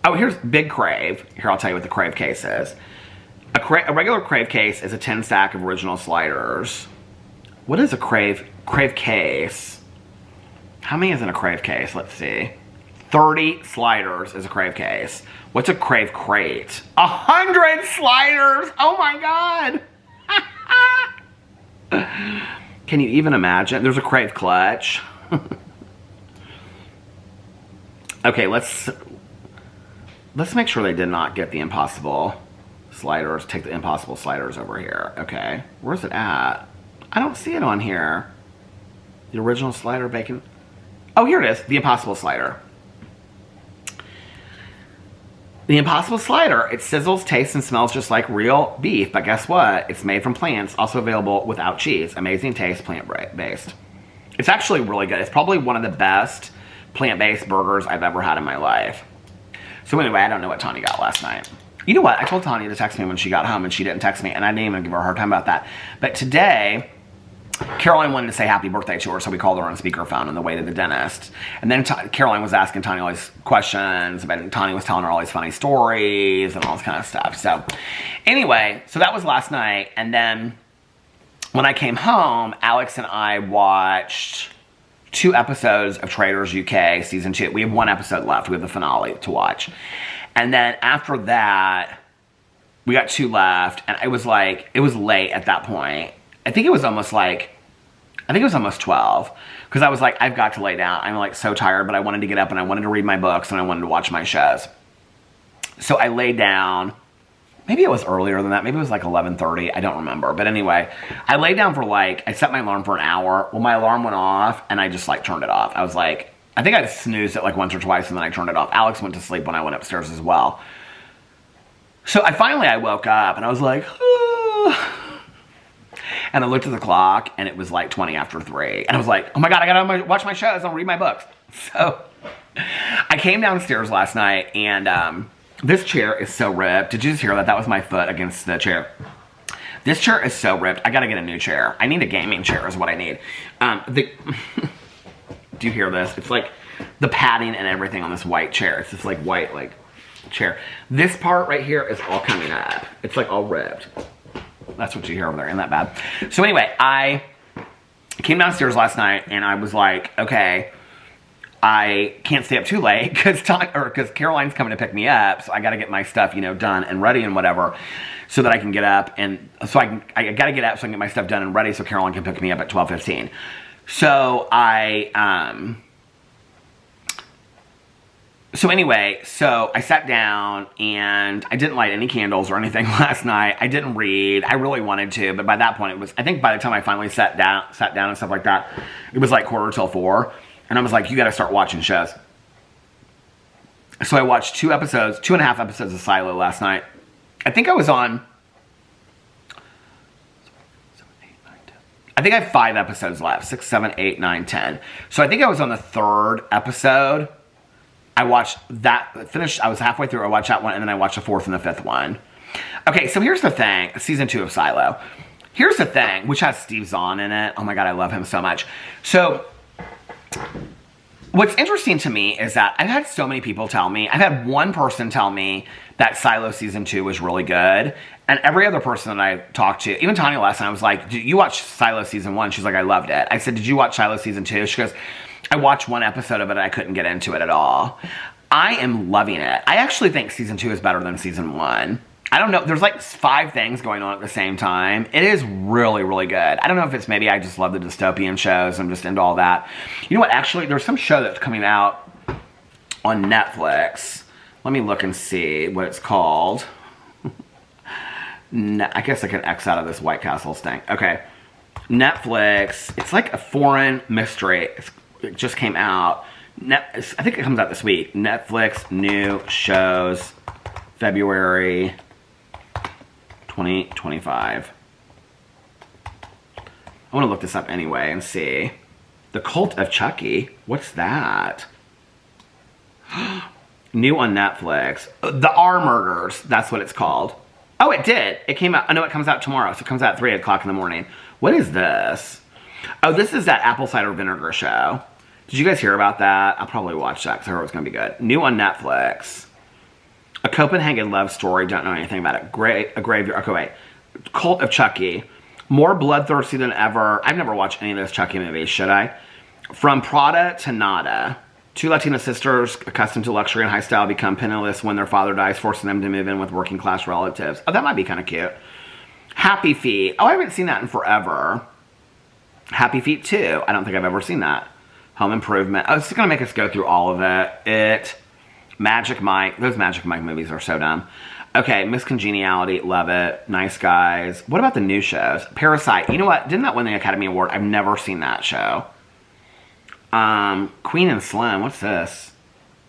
Oh, here's Big Crave. Here, I'll tell you what the Crave case is. A regular Crave case is a 10 stack of original sliders. What is a Crave case? How many is in a Crave case? Let's see. 30 sliders is a Crave case. What's a Crave crate? 100 sliders! Oh my God! Can you even imagine? There's a Crave clutch. Okay, let's make sure they did not get the Impossible sliders. Take the Impossible sliders over here. Okay, where's it at? I don't see it on here. The original slider bacon. Oh, here it is. The Impossible slider. The Impossible slider. It sizzles, tastes, and smells just like real beef, but guess what? It's made from plants, also available without cheese. Amazing taste, plant-based. It's actually really good. It's probably one of the best plant-based burgers I've ever had in my life. So anyway, I don't know what Tanya got last night. You know what? I told Tanya to text me when she got home, and she didn't text me, and I didn't even give her a hard time about that. But today, Caroline wanted to say happy birthday to her, so we called her on speakerphone on the way to the dentist. And then Caroline was asking Tanya all these questions, and Tanya was telling her all these funny stories and all this kind of stuff. So anyway, so that was last night. And then when I came home, Alex and I watched 2 episodes of Traders UK season 2. We have 1 episode left. We have the finale to watch. And then after that, we got 2 left, and it was late at that point. I think it was almost 12, because I was like, I've got to lay down. I'm like so tired, but I wanted to get up, and I wanted to read my books, and I wanted to watch my shows. So I laid down, maybe it was earlier than that. Maybe it was like 11:30. I don't remember. But anyway, I laid down for I set my alarm for an hour. Well, my alarm went off and I just like turned it off. I was like, I think I snoozed it like once or twice and then I turned it off. Alex went to sleep when I went upstairs as well. So I woke up and I was like, oh. And I looked at the clock and it was like 20 after 3. And I was like, oh my God, I gotta watch my shows. I'll read my books. So I came downstairs last night and this chair is so ripped. Did you just hear that? That was my foot against the chair. This chair is so ripped. I gotta get a new chair. I need a gaming chair is what I need. Do you hear this? It's like the padding and everything on this white chair. It's this like white like chair. This part right here is all coming up. It's like all ripped. That's what you hear over there. Isn't that bad? So anyway, I came downstairs last night and I was like, okay, I can't stay up too late because Caroline's coming to pick me up. So I got to get my stuff, done and ready and whatever so that I can get up. And so I got to get up so I can get my stuff done and ready so Caroline can pick me up at 12:15. So So I sat down and I didn't light any candles or anything last night. I didn't read. I really wanted to, but by that point I think by the time I finally sat down and stuff like that, it was like 4:45. And I was like, you got to start watching shows. So I watched 2.5 episodes of Silo last night. I think I was on, I think I have 5 episodes left, 6, 7, 8, 9, 10. So I think I was on the 3rd episode. I watched that, finished, I was halfway through, I watched that one, and then I watched the 4th and the 5th one. Okay, so here's the thing, season 2 of Silo. Here's the thing, which has Steve Zahn in it. Oh my God, I love him so much. So, what's interesting to me is that I've had so many people tell me, I've had one person tell me that Silo season 2 was really good, and every other person that I talked to, even Tanya last night, I was like, did you watch Silo season 1? She's like, I loved it. I said, did you watch Silo season 2? She goes, I watched 1 episode of it and I couldn't get into it at all. I am loving it. I actually think season 2 is better than season 1. I don't know. There's like 5 things going on at the same time. It is really, really good. I don't know if it's maybe I just love the dystopian shows. I'm just into all that. You know what? Actually, there's some show that's coming out on Netflix. Let me look and see what it's called. I guess I can X out of this White Castle thing. Okay. Netflix. It's like a foreign mystery. It just came out. I think it comes out this week. Netflix new shows, February 2025. I want to look this up anyway and see. The Cult of Chucky. What's that? New on Netflix. The R Murders. That's what it's called. Oh, it did. It came out. I know it comes out tomorrow. So it comes out at 3 o'clock in the morning. What is this? Oh, this is that apple cider vinegar show. Did you guys hear about that? I'll probably watch that because I heard it was going to be good. New on Netflix. A Copenhagen love story. Don't know anything about it. A graveyard. Okay, wait. Cult of Chucky. More bloodthirsty than ever. I've never watched any of those Chucky movies, should I? From Prada to Nada. 2 Latina sisters accustomed to luxury and high style become penniless when their father dies, forcing them to move in with working class relatives. Oh, that might be kind of cute. Happy Feet. Oh, I haven't seen that in forever. Happy Feet 2. I don't think I've ever seen that. Home Improvement. Oh, it's going to make us go through all of it. Magic Mike. Those Magic Mike movies are so dumb. Okay, Miss Congeniality. Love it. Nice Guys. What about the new shows? Parasite. You know what? Didn't that win the Academy Award? I've never seen that show. Queen and Slim. What's this?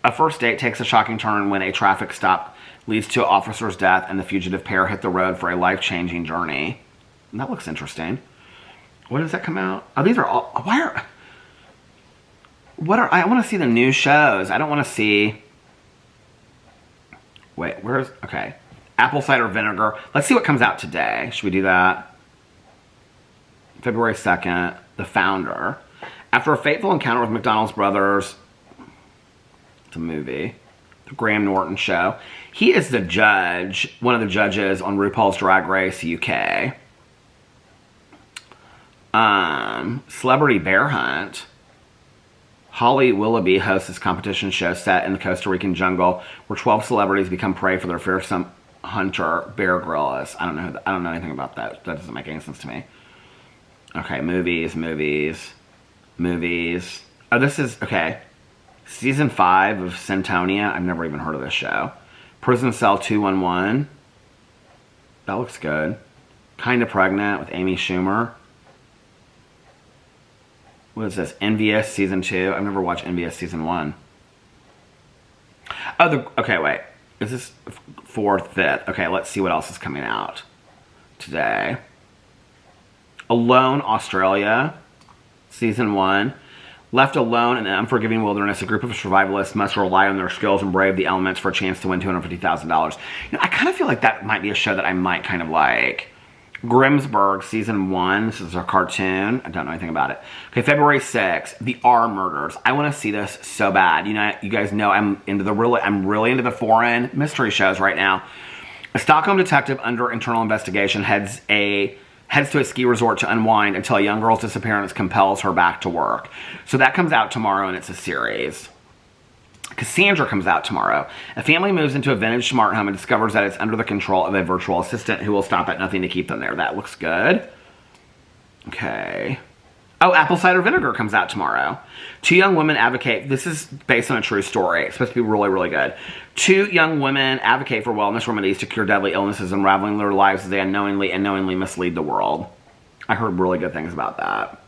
A first date takes a shocking turn when a traffic stop leads to an officer's death and the fugitive pair hit the road for a life-changing journey. That looks interesting. When does that come out? Oh, these are all... I want to see the new shows. I don't want to see... Wait, where's... Okay. Apple cider vinegar. Let's see what comes out today. Should we do that? February 2nd. The Founder. After a fateful encounter with McDonald's brothers... It's a movie. The Graham Norton Show. He is the judge. One of the judges on RuPaul's Drag Race UK. Celebrity Bear Hunt. Holly Willoughby hosts this competition show set in the Costa Rican jungle where 12 celebrities become prey for their fearsome hunter, Bear Grylls. I don't know anything about that. That doesn't make any sense to me. Okay, movies. Oh, this is, okay. Season 5 of Centonia. I've never even heard of this show. Prison Cell 211. That looks good. Kind of Pregnant with Amy Schumer. What is this? Envious Season 2. I've never watched Envious Season 1. Oh, okay, wait. Is this 4th, 5th? Okay, let's see what else is coming out today. Alone, Australia. Season 1. Left alone in an unforgiving wilderness, a group of survivalists must rely on their skills and brave the elements for a chance to win $250,000. You know, I kind of feel like that might be a show that I might kind of like. Grimsburg, Season 1. This is a cartoon. I don't know anything about it. Okay, February 6th. The R Murders. I want to see this so bad. You know, you guys know I'm really into the foreign mystery shows right now. A Stockholm detective under internal investigation heads to a ski resort to unwind until a young girl's disappearance compels her back to work. So that comes out tomorrow, and it's a series. Cassandra comes out tomorrow. A family moves into a vintage smart home and discovers that it's under the control of a virtual assistant who will stop at nothing to keep them there. That looks good. Okay. Oh, Apple Cider Vinegar comes out tomorrow. 2 young women advocate. This is based on a true story. It's supposed to be really, really good. 2 young women advocate for wellness remedies to cure deadly illnesses, unraveling their lives as they unknowingly mislead the world. I heard really good things about that.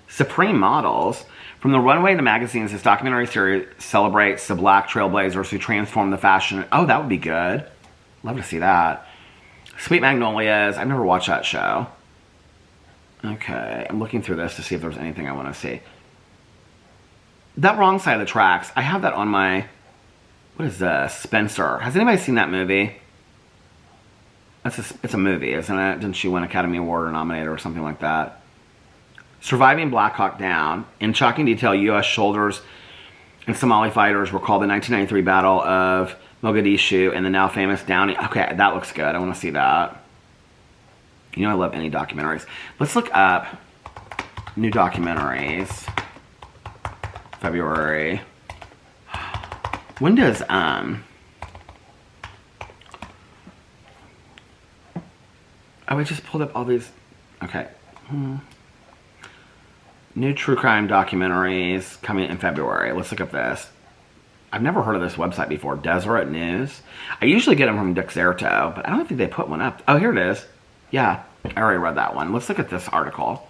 Supreme Models. From the runway to magazines, this documentary series celebrates the black trailblazers who transformed the fashion. Oh, that would be good. Love to see that. Sweet Magnolias. I've never watched that show. Okay, I'm looking through this to see if there's anything I want to see. That Wrong Side of the Tracks. I have that on my... What is this? Spencer. Has anybody seen that movie? It's a movie, isn't it? Didn't she win Academy Award or nominated or something like that? Surviving Black Hawk Down. In shocking detail, U.S. soldiers and Somali fighters recall the 1993 Battle of Mogadishu and the now famous Downey. Okay, that looks good. I want to see that. You know I love any documentaries. Let's look up new documentaries. February. When does, Oh, I just pulled up all these. Okay. New true crime documentaries coming in February. Let's look up this. I've never heard of this website before. Deseret News. I usually get them from Dexerto, but I don't think they put one up. Oh, here it is. Yeah, I already read that one. Let's look at this article.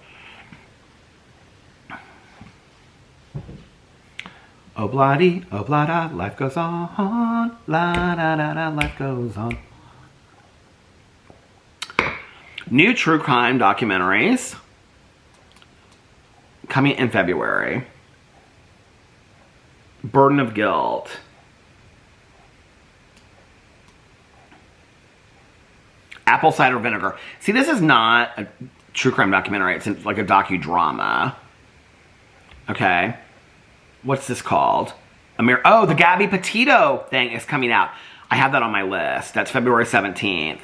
Obladi, oblada, life goes on. La da da da, life goes on. New true crime documentaries coming in February. Burden of Guilt. Apple Cider Vinegar. See, this is not a true crime documentary. It's like a docudrama. Okay. What's this called? Oh, the Gabby Petito thing is coming out. I have that on my list. That's February 17th.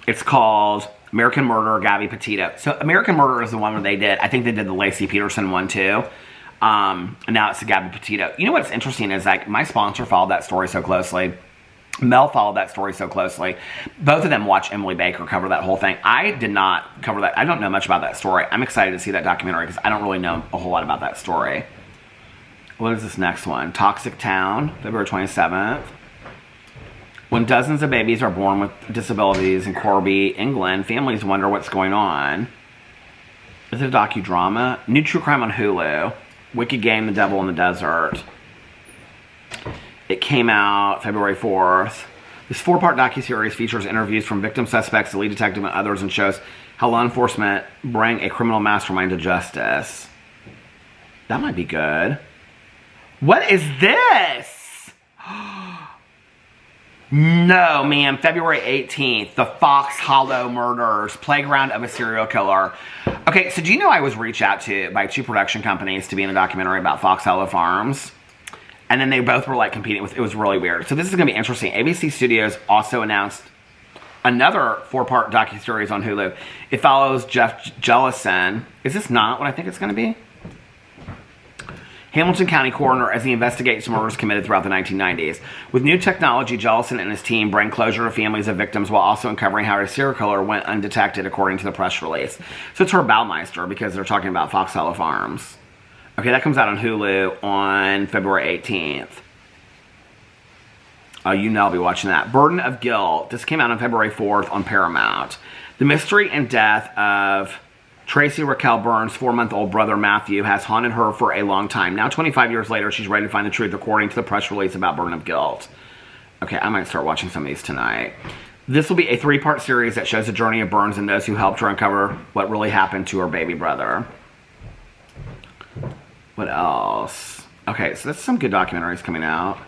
It's called American Murder, Gabby Petito. So American Murder is the one where they did, I think they did the Lacey Peterson one too. And now it's the Gabby Petito. You know what's interesting is like my sponsor followed that story so closely. Mel followed that story so closely. Both of them watched Emily Baker cover that whole thing. I did not cover that. I don't know much about that story. I'm excited to see that documentary because I don't really know a whole lot about that story. What is this next one? Toxic Town, February 27th. When dozens of babies are born with disabilities in Corby, England, families wonder what's going on. Is it a docudrama? New true crime on Hulu. Wicked Game, The Devil in the Desert. It came out February 4th. This 4-part docuseries features interviews from victim suspects, the lead detective, and others, and shows how law enforcement bring a criminal mastermind to justice. That might be good. What is this? No, man. February 18th. The Fox Hollow Murders. Playground of a Serial Killer. Okay, so do you know I was reached out to by 2 production companies to be in a documentary about Fox Hollow Farms? And then they both were like competing with, it was really weird. So this is going to be interesting. ABC Studios also announced another 4-part docuseries on Hulu. It follows Jeff Jellison. Is this not what I think it's going to be? Hamilton County coroner as he investigates murders committed throughout the 1990s. With new technology, Jellison and his team bring closure to families of victims while also uncovering how a serial killer went undetected, according to the press release. So it's her Baumeister because they're talking about Fox Hollow Farms. Okay, that comes out on Hulu on February 18th. You know I'll be watching that. Burden of Guilt. This came out on February 4th on Paramount. The mystery and death of Tracy Raquel Burns' 4-month-old brother Matthew has haunted her for a long time. Now, 25 years later, she's ready to find the truth according to the press release about Burden of Guilt. Okay, I might start watching some of these tonight. This will be a 3-part series that shows the journey of Burns and those who helped her uncover what really happened to her baby brother. What else? Okay, so that's some good documentaries coming out.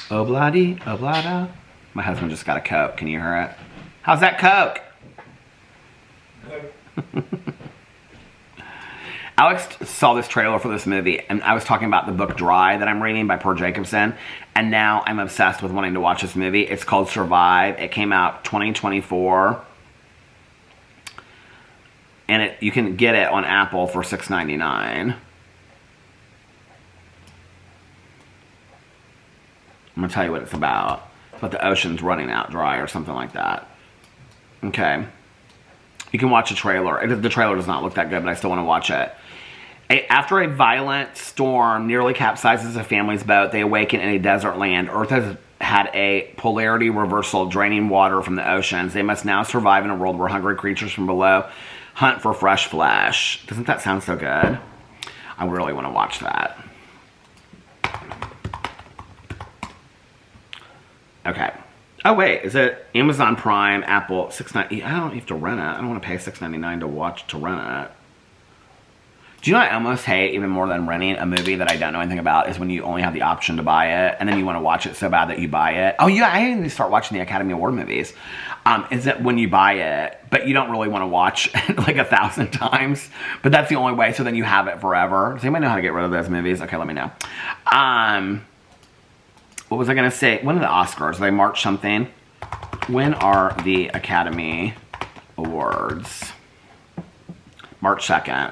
Obladi, oblada. My husband just got a Coke. Can you hear it? How's that Coke? Alex saw this trailer for this movie, and I was talking about the book Dry that I'm reading by Per Jacobson, and now I'm obsessed with wanting to watch this movie. It's called Survive. It came out 2024, and you can get it on Apple for $6.99. I'm going to tell you what it's about. It's about the ocean's running out dry or something like that. Okay. You can watch a trailer. The trailer does not look that good, but I still want to watch it. After a violent storm nearly capsizes a family's boat, they awaken in a desert land. Earth has had a polarity reversal, draining water from the oceans. They must now survive in a world where hungry creatures from below hunt for fresh flesh. Doesn't that sound so good? I really want to watch that. Okay. Oh wait, is it Amazon Prime, Apple, $6.99? I don't have to rent it. I don't want to pay $6.99 to rent it. Do you know what I almost hate even more than renting a movie that I don't know anything about is when you only have the option to buy it and then you want to watch it so bad that you buy it. Oh yeah, I need to start watching the Academy Award movies. Is it when you buy it, but you don't really want to watch it like 1,000 times, but that's the only way, so then you have it forever. Does anybody know how to get rid of those movies? Okay, let me know. What was I going to say? When are the Oscars? They March something? When are the Academy Awards? March 2nd.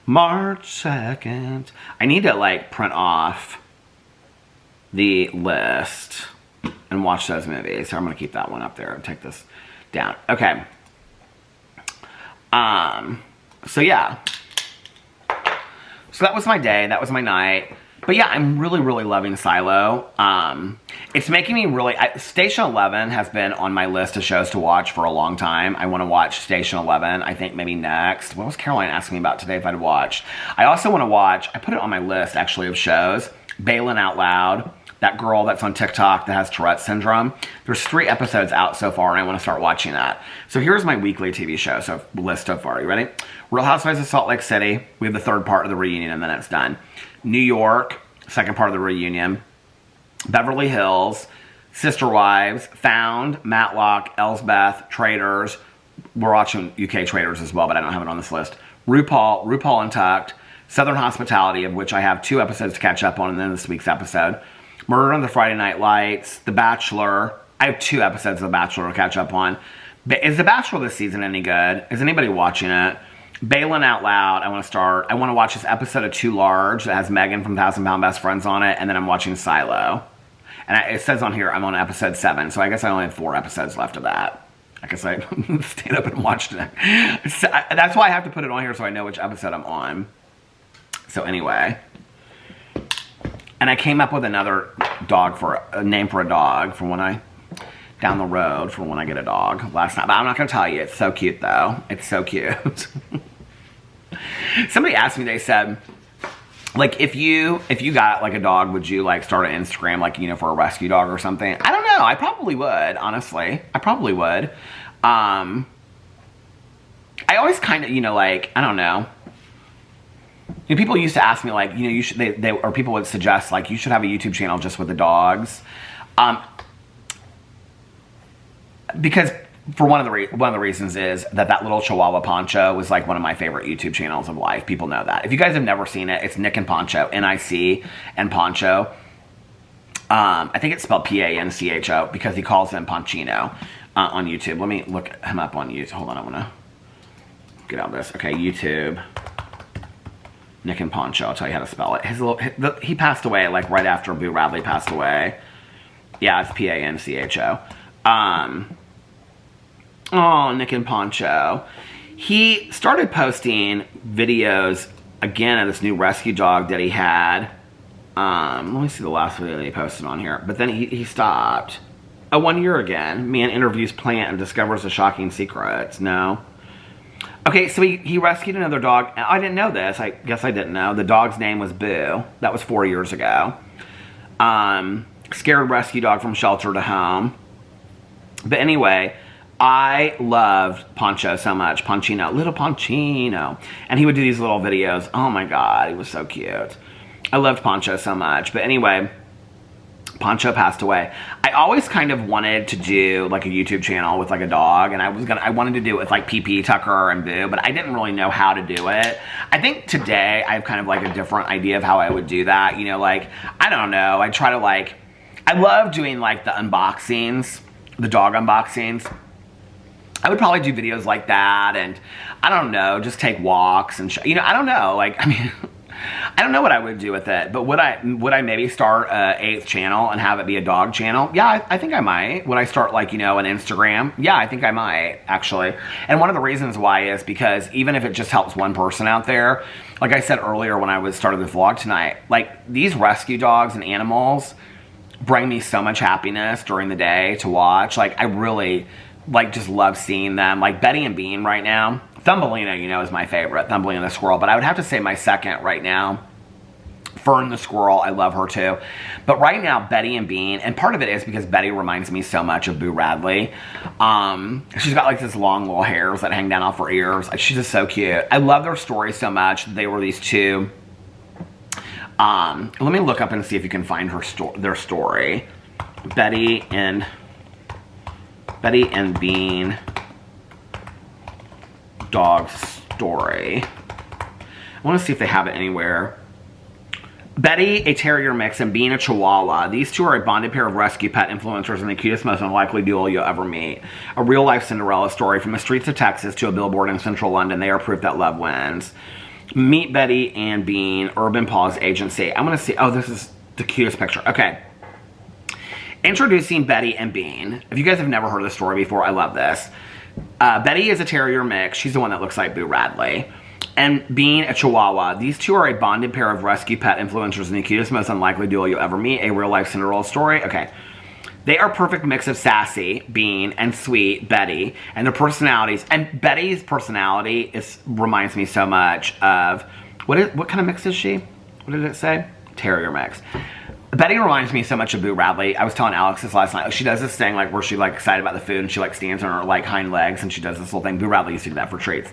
March 2nd. I need to like print off the list and watch those movies. So I'm going to keep that one up there and take this down. Okay. So yeah. So that was my day. That was my night. But yeah, I'm really, really loving Silo. It's making me really... Station 11 has been on my list of shows to watch for a long time. I want to watch Station 11, I think maybe next. What was Caroline asking me about today if I'd watched? I also want to watch... I put it on my list, actually, of shows. Bailin' Out Loud. That girl that's on TikTok that has Tourette's syndrome. There's 3 episodes out so far, and I want to start watching that. So here's my weekly TV show list so far. You ready? Real Housewives of Salt Lake City. We have the 3rd part of the reunion, and then it's done. New York, 2nd part of the reunion. Beverly Hills, Sister Wives, Found, Matlock, Elsbeth, Traitors. We're watching UK Traitors as well, but I don't have it on this list. RuPaul Untucked, Southern Hospitality, of which I have 2 episodes to catch up on, and then this week's episode. Murder on the Friday Night Lights, The Bachelor. I have 2 episodes of The Bachelor to catch up on. But is The Bachelor this season any good? Is anybody watching it? Bailin' Out Loud, I want to start. I want to watch this episode of Too Large that has Megan from 1,000 Pound Best Friends on it, and then I'm watching Silo. And it says on here I'm on episode 7, so I guess I only have 4 episodes left of that. I guess I stayed up and watched it. That's why I have to put it on here so I know which episode I'm on. So anyway. And I came up with another name for a dog for when I... down the road for when I get a dog last night. But I'm not going to tell you. It's so cute, though. It's so cute. Somebody asked me, they said, like, if you got, like, a dog, would you, like, start an Instagram, like, you know, for a rescue dog or something? I don't know. I probably would, honestly. I probably would. I always kind of, you know, like, I don't know. You know, people used to ask me, like, you know, you should, or people would suggest, like, you should have a YouTube channel just with the dogs. Because for one of the reasons is that little Chihuahua Poncho was like one of my favorite YouTube channels of life. People know that. If you guys have never seen it, it's Nick and Poncho, N-I-C and Poncho. I think it's spelled P-A-N-C-H-O because he calls him Ponchino on YouTube. Let me look him up on YouTube. Hold on, I want to get out of this. Okay, YouTube. Nick and Poncho. I'll tell you how to spell it. He passed away like right after Boo Radley passed away. Yeah, it's P-A-N-C-H-O. Oh, Nick and Poncho. He started posting videos again of this new rescue dog that he had. Let me see the last video that he posted on here. But then he stopped. Oh, 1 year again. Man interviews plant and discovers a shocking secret. No. Okay, so he rescued another dog. I didn't know this. I guess I didn't know. The dog's name was Boo. That was 4 years ago. Scared rescue dog from shelter to home. But anyway, I loved Poncho so much. Ponchino. Little Ponchino. And he would do these little videos. Oh my God, he was so cute. I loved Poncho so much. But anyway, Poncho passed away. I always kind of wanted to do like a YouTube channel with like a dog, and I wanted to do it with like PP, Tucker, and Boo, but I didn't really know how to do it. I think today I have kind of like a different idea of how I would do that. You know, like, I don't know. I try to like, I love doing like the unboxings, the dog unboxings. I would probably do videos like that, and I don't know, just take walks and you know, I don't know, like, I mean, I don't know what I would do with it, but would I maybe start a 8th channel and have it be a dog channel? Yeah, I think I might. Would I start like, you know, an Instagram? Yeah, I think I might, actually. And one of the reasons why is because even if it just helps one person out there, like I said earlier when I was started the vlog tonight, like these rescue dogs and animals bring me so much happiness during the day to watch. Like I really like just love seeing them. Like Betty and Bean right now. Thumbelina, you know, is my favorite. Thumbelina the squirrel. But I would have to say my second right now. Fern the squirrel. I love her too. But right now, Betty and Bean. And part of it is because Betty reminds me so much of Boo Radley. She's got like this long little hairs that hang down off her ears. She's just so cute. I love their story so much. They were these two. Let me look up and see if you can find their story. Betty and Bean dog story. I want to see if they have it anywhere. Betty, a terrier mix, and Bean, a chihuahua. These two are a bonded pair of rescue pet influencers and the cutest, most unlikely duo you'll ever meet. A real-life Cinderella story from the streets of Texas to a billboard in central London. They are proof that love wins. Meet Betty and Bean, Urban Paws Agency. I'm going to see... Oh, this is the cutest picture. Okay. Introducing Betty and Bean. If you guys have never heard of this story before, I love this. Betty is a terrier mix. She's the one that looks like Boo Radley. And Bean, a chihuahua. These two are a bonded pair of rescue pet influencers and the cutest, most unlikely duo you'll ever meet. A real-life Cinderella story. Okay. They are a perfect mix of sassy, Bean, and sweet, Betty. And their personalities. And Betty's personality reminds me so much of... What kind of mix is she? What did it say? Terrier mix. Betty reminds me so much of Boo Radley. I was telling Alex this last night. She does this thing like where she like excited about the food and she like stands on her like hind legs and she does this little thing. Boo Radley used to do that for treats.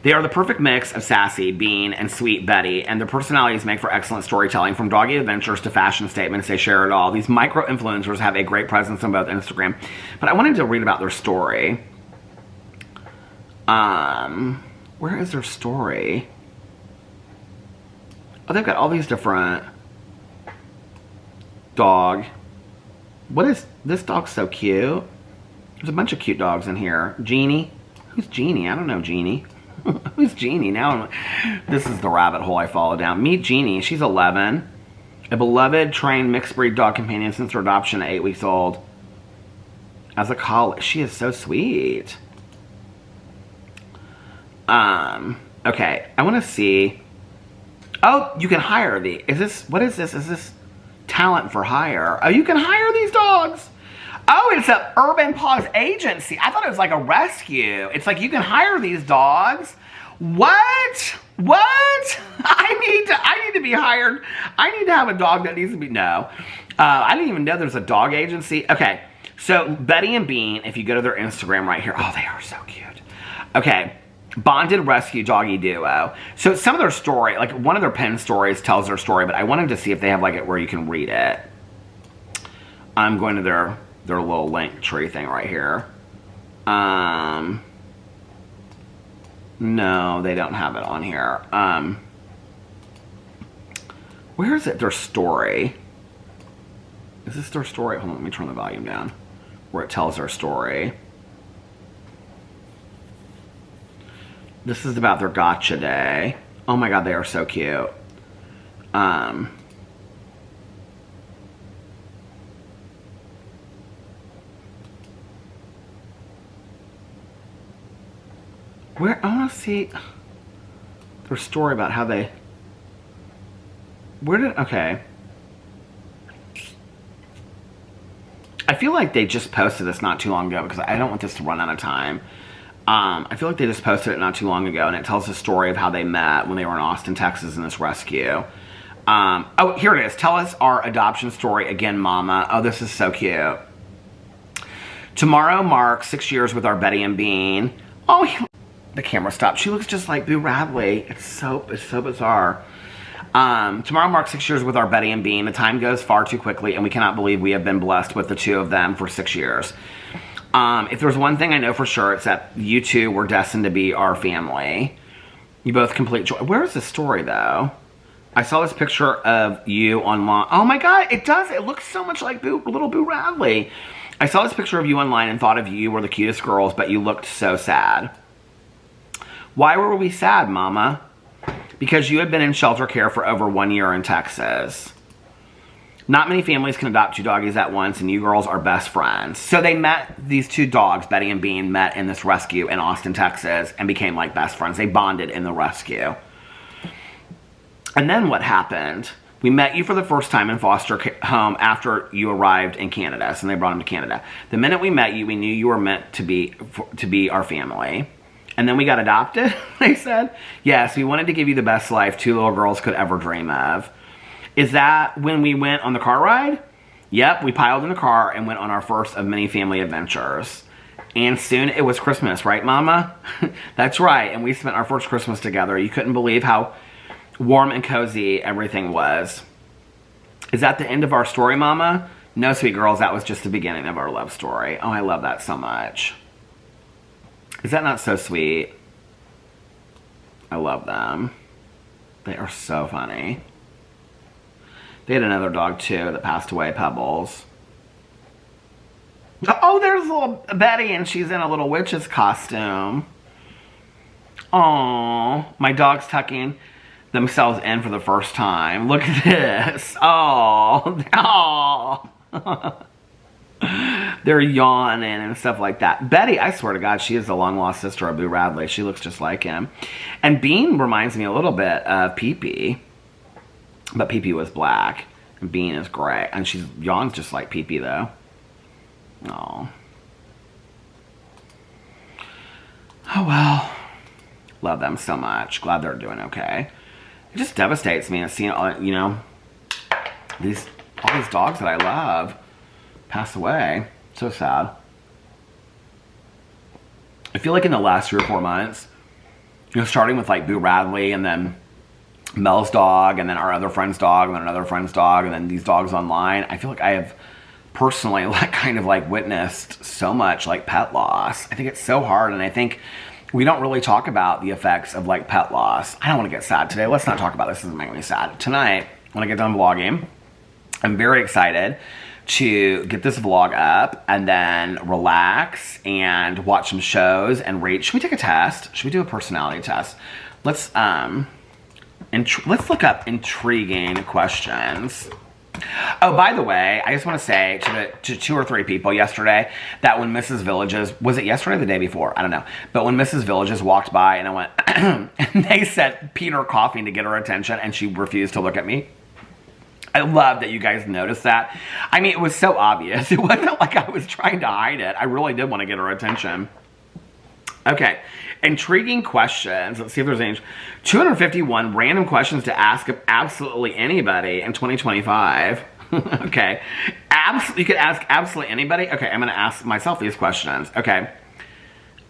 They are the perfect mix of sassy, Bean, and sweet Betty, and their personalities make for excellent storytelling. From doggy adventures to fashion statements, they share it all. These micro-influencers have a great presence on both Instagram. But I wanted to read about their story. Where is their story? Oh, they've got all these different... Dog. What is... This dog's so cute. There's a bunch of cute dogs in here. Jeannie. Who's Jeannie? I don't know Jeannie. Who's Jeannie? Now this is the rabbit hole I follow down. Meet Jeannie. She's 11. A beloved, trained, mixed-breed dog companion since her adoption at 8 weeks old. As a collie. She is so sweet. Okay. I want to see... Oh, you can hire the... Is this... What is this? Is this talent for hire? Oh, you can hire these dogs. Oh, it's an Urban Paws Agency. I thought it was like a rescue. It's like you can hire these dogs. What? What? I need to be hired. I need to have a dog that needs to be... No. I didn't even know there's a dog agency. Okay. So, Betty and Bean, if you go to their Instagram right here. Oh, they are so cute. Okay. Bonded rescue doggy duo. So, some of their story, like one of their pen stories tells their story, but I wanted to see if they have like it where you can read it. I'm going to their little link tree thing right here. No, they don't have it on here. Where is it? Their story. Is this their story? Hold on, let me turn the volume down. Where it tells their story. This is about their gotcha day. Oh my god, they are so cute. Where, I want to see their story about how they... Okay. I feel like they just posted this not too long ago because I don't want this to run out of time. I feel like they just posted it not too long ago, and it tells the story of how they met when they were in Austin, Texas in this rescue. Oh, here it is. Tell us our adoption story again, Mama. Oh, this is so cute. Tomorrow marks 6 years with our Betty and Bean. Oh, the camera stopped. She looks just like Boo Radley. It's so bizarre. Tomorrow marks 6 years with our Betty and Bean. The time goes far too quickly, and we cannot believe we have been blessed with the two of them for 6 years. If there's one thing I know for sure, it's that you two were destined to be our family. You both complete joy. Where is the story, though? I saw this picture of you online. Oh my God, it does. It looks so much like little Boo Radley. I saw this picture of you online and thought of you were the cutest girls, but you looked so sad. Why were we sad, Mama? Because you had been in shelter care for over 1 year in Texas. Not many families can adopt two doggies at once, and you girls are best friends. So they met, these two dogs, Betty and Bean, met in this rescue in Austin, Texas, and became like best friends. They bonded in the rescue. And then what happened? We met you for the first time in foster home after you arrived in Canada, so they brought him to Canada. The minute we met you, we knew you were meant to be our family. And then we got adopted, they said. Yes, we wanted to give you the best life two little girls could ever dream of. Is that when we went on the car ride? Yep, we piled in the car and went on our first of many family adventures. And soon it was Christmas, right, Mama? That's right, and we spent our first Christmas together. You couldn't believe how warm and cozy everything was. Is that the end of our story, Mama? No, sweet girls, that was just the beginning of our love story. Oh, I love that so much. Is that not so sweet? I love them. They are so funny. They had another dog, too, that passed away, Pebbles. Oh, there's little Betty, and she's in a little witch's costume. Aww. My dog's tucking themselves in for the first time. Look at this. Oh. Oh. They're yawning and stuff like that. Betty, I swear to God, she is the long-lost sister of Boo Radley. She looks just like him. And Bean reminds me a little bit of Pee-Pee. But Pee-Pee was black. And Bean is gray. And she yawns just like Pee-Pee, though. Aw. Oh, well. Love them so much. Glad they're doing okay. It just devastates me to see, you know, all these dogs that I love pass away. So sad. I feel like in the last 3 or 4 months, you know, starting with like Boo Radley and then Mel's dog and then our other friend's dog and then another friend's dog and then these dogs online, I feel like I have personally like kind of like witnessed so much like pet loss. I think it's so hard, and I think we don't really talk about the effects of like pet loss. I don't want to get sad today. Let's not talk about this. This doesn't make me sad. Tonight, when I get done vlogging, I'm very excited to get this vlog up and then relax and watch some shows and rate. Should we take a test? Should we do a personality test? Let's look up intriguing questions. Oh, by the way, I just want to say to 2 or 3 people yesterday that when Mrs. Villages, was it yesterday or the day before? I don't know. But when Mrs. Villages walked by and I went, and they said Peter coughing to get her attention and she refused to look at me. I love that you guys noticed that. I mean, it was so obvious. It wasn't like I was trying to hide it. I really did want to get her attention. Okay. Intriguing questions. Let's see if there's any. 251 random questions to ask of absolutely anybody in 2025. Okay. You could ask absolutely anybody. Okay, I'm going to ask myself these questions. Okay.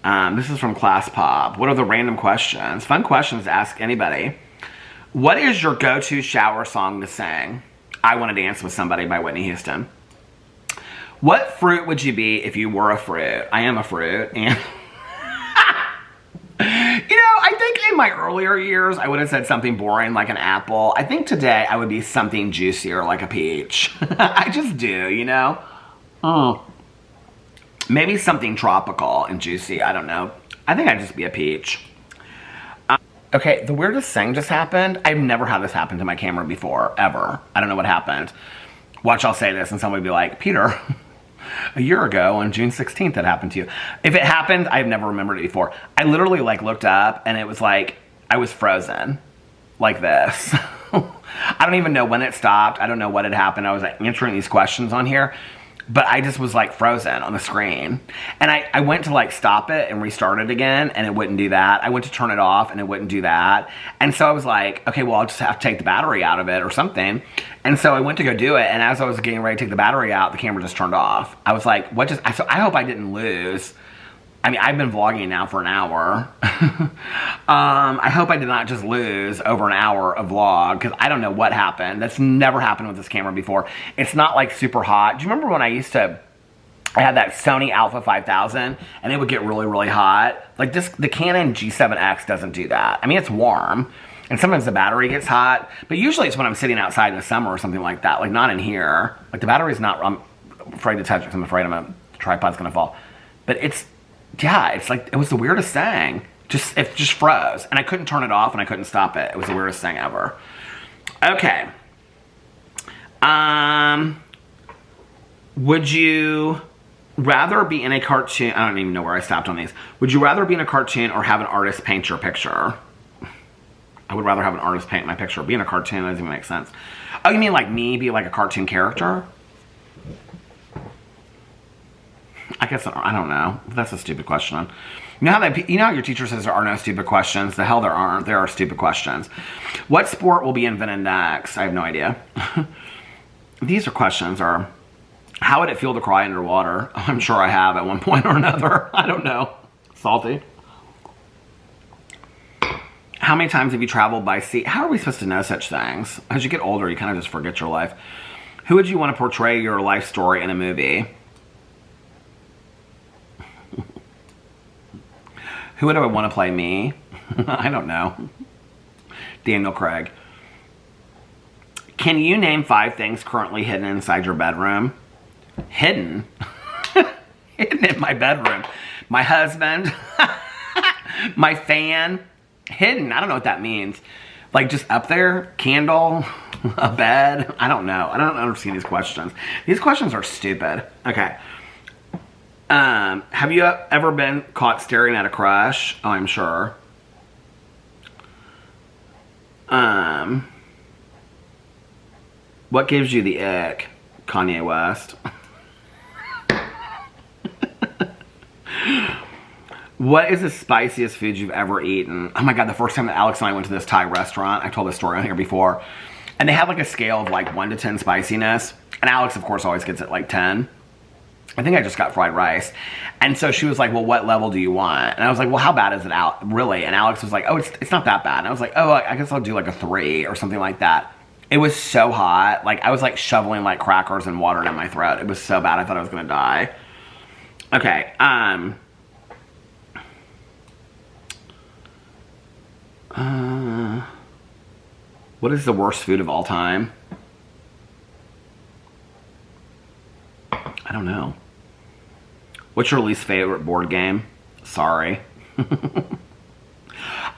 This is from Class Pop. What are the random questions? Fun questions to ask anybody. What is your go-to shower song to sing? I Want to Dance with Somebody by Whitney Houston. What fruit would you be if you were a fruit? I am a fruit, and you know, I think in my earlier years, I would have said something boring like an apple. I think today I would be something juicier like a peach. I just do, you know? Maybe something tropical and juicy. I don't know. I think I'd just be a peach. Okay, the weirdest thing just happened. I've never had this happen to my camera before, ever. I don't know what happened. Watch, I'll say this and somebody will be like, Peter, a year ago on June 16th that happened to you. If it happened, I've never remembered it before. I literally like looked up and it was like, I was frozen like this. I don't even know when it stopped. I don't know what had happened. I was like, answering these questions on here, but I just was like frozen on the screen. And I went to like stop it and restart it again, and it wouldn't do that. I went to turn it off and it wouldn't do that. And so I was like, okay, well, I'll just have to take the battery out of it or something. And so I went to go do it, and as I was getting ready to take the battery out, the camera just turned off. I was like, what just, so I hope I didn't lose. I mean, I've been vlogging now for an hour. I hope I did not just lose over an hour of vlog, because I don't know what happened. That's never happened with this camera before. It's not like super hot. Do you remember when I had that Sony Alpha 5000 and it would get really, really hot? Like the Canon G7X doesn't do that. I mean, it's warm and sometimes the battery gets hot, but usually it's when I'm sitting outside in the summer or something like that. Like not in here. Like the battery's not, I'm afraid to touch it because I'm afraid the tripod's gonna fall. But yeah, it's like, it was the weirdest thing. It just froze. And I couldn't turn it off and I couldn't stop it. It was the weirdest thing ever. Okay. Would you rather be in a cartoon? I don't even know where I stopped on these. Would you rather be in a cartoon or have an artist paint your picture? I would rather have an artist paint my picture. Be in a cartoon, that doesn't even make sense. Oh, you mean like me be like a cartoon character? I guess, I don't know. That's a stupid question. You know how your teacher says there are no stupid questions? The hell there aren't. There are stupid questions. What sport will be invented next? I have no idea. These are questions are, how would it feel to cry underwater? I'm sure I have at one point or another. I don't know. Salty. How many times have you traveled by sea? How are we supposed to know such things? As you get older, you kind of just forget your life. Who would you want to portray your life story in a movie? Who would I want to play me? I don't know. Daniel Craig. Can you name 5 things currently hidden inside your bedroom? Hidden? Hidden in my bedroom. My husband. My fan. Hidden. I don't know what that means. Like just up there? Candle? A bed? I don't know. I don't understand these questions. These questions are stupid. Okay. Have you ever been caught staring at a crush? Oh, I'm sure. What gives you the ick? Kanye West. What is the spiciest food you've ever eaten? Oh my God, the first time that Alex and I went to this Thai restaurant, I told this story on here before, and they had like a scale of like 1 to 10 spiciness, and Alex of course always gets it like 10. I think I just got fried rice. And so she was like, well, what level do you want? And I was like, well, how bad is it out, really? And Alex was like, oh, it's not that bad. And I was like, oh, I guess I'll do like a 3 or something like that. It was so hot. Like I was like shoveling like crackers and water in my throat. It was so bad. I thought I was gonna die. Okay. What is the worst food of all time? I don't know. What's your least favorite board game? Sorry.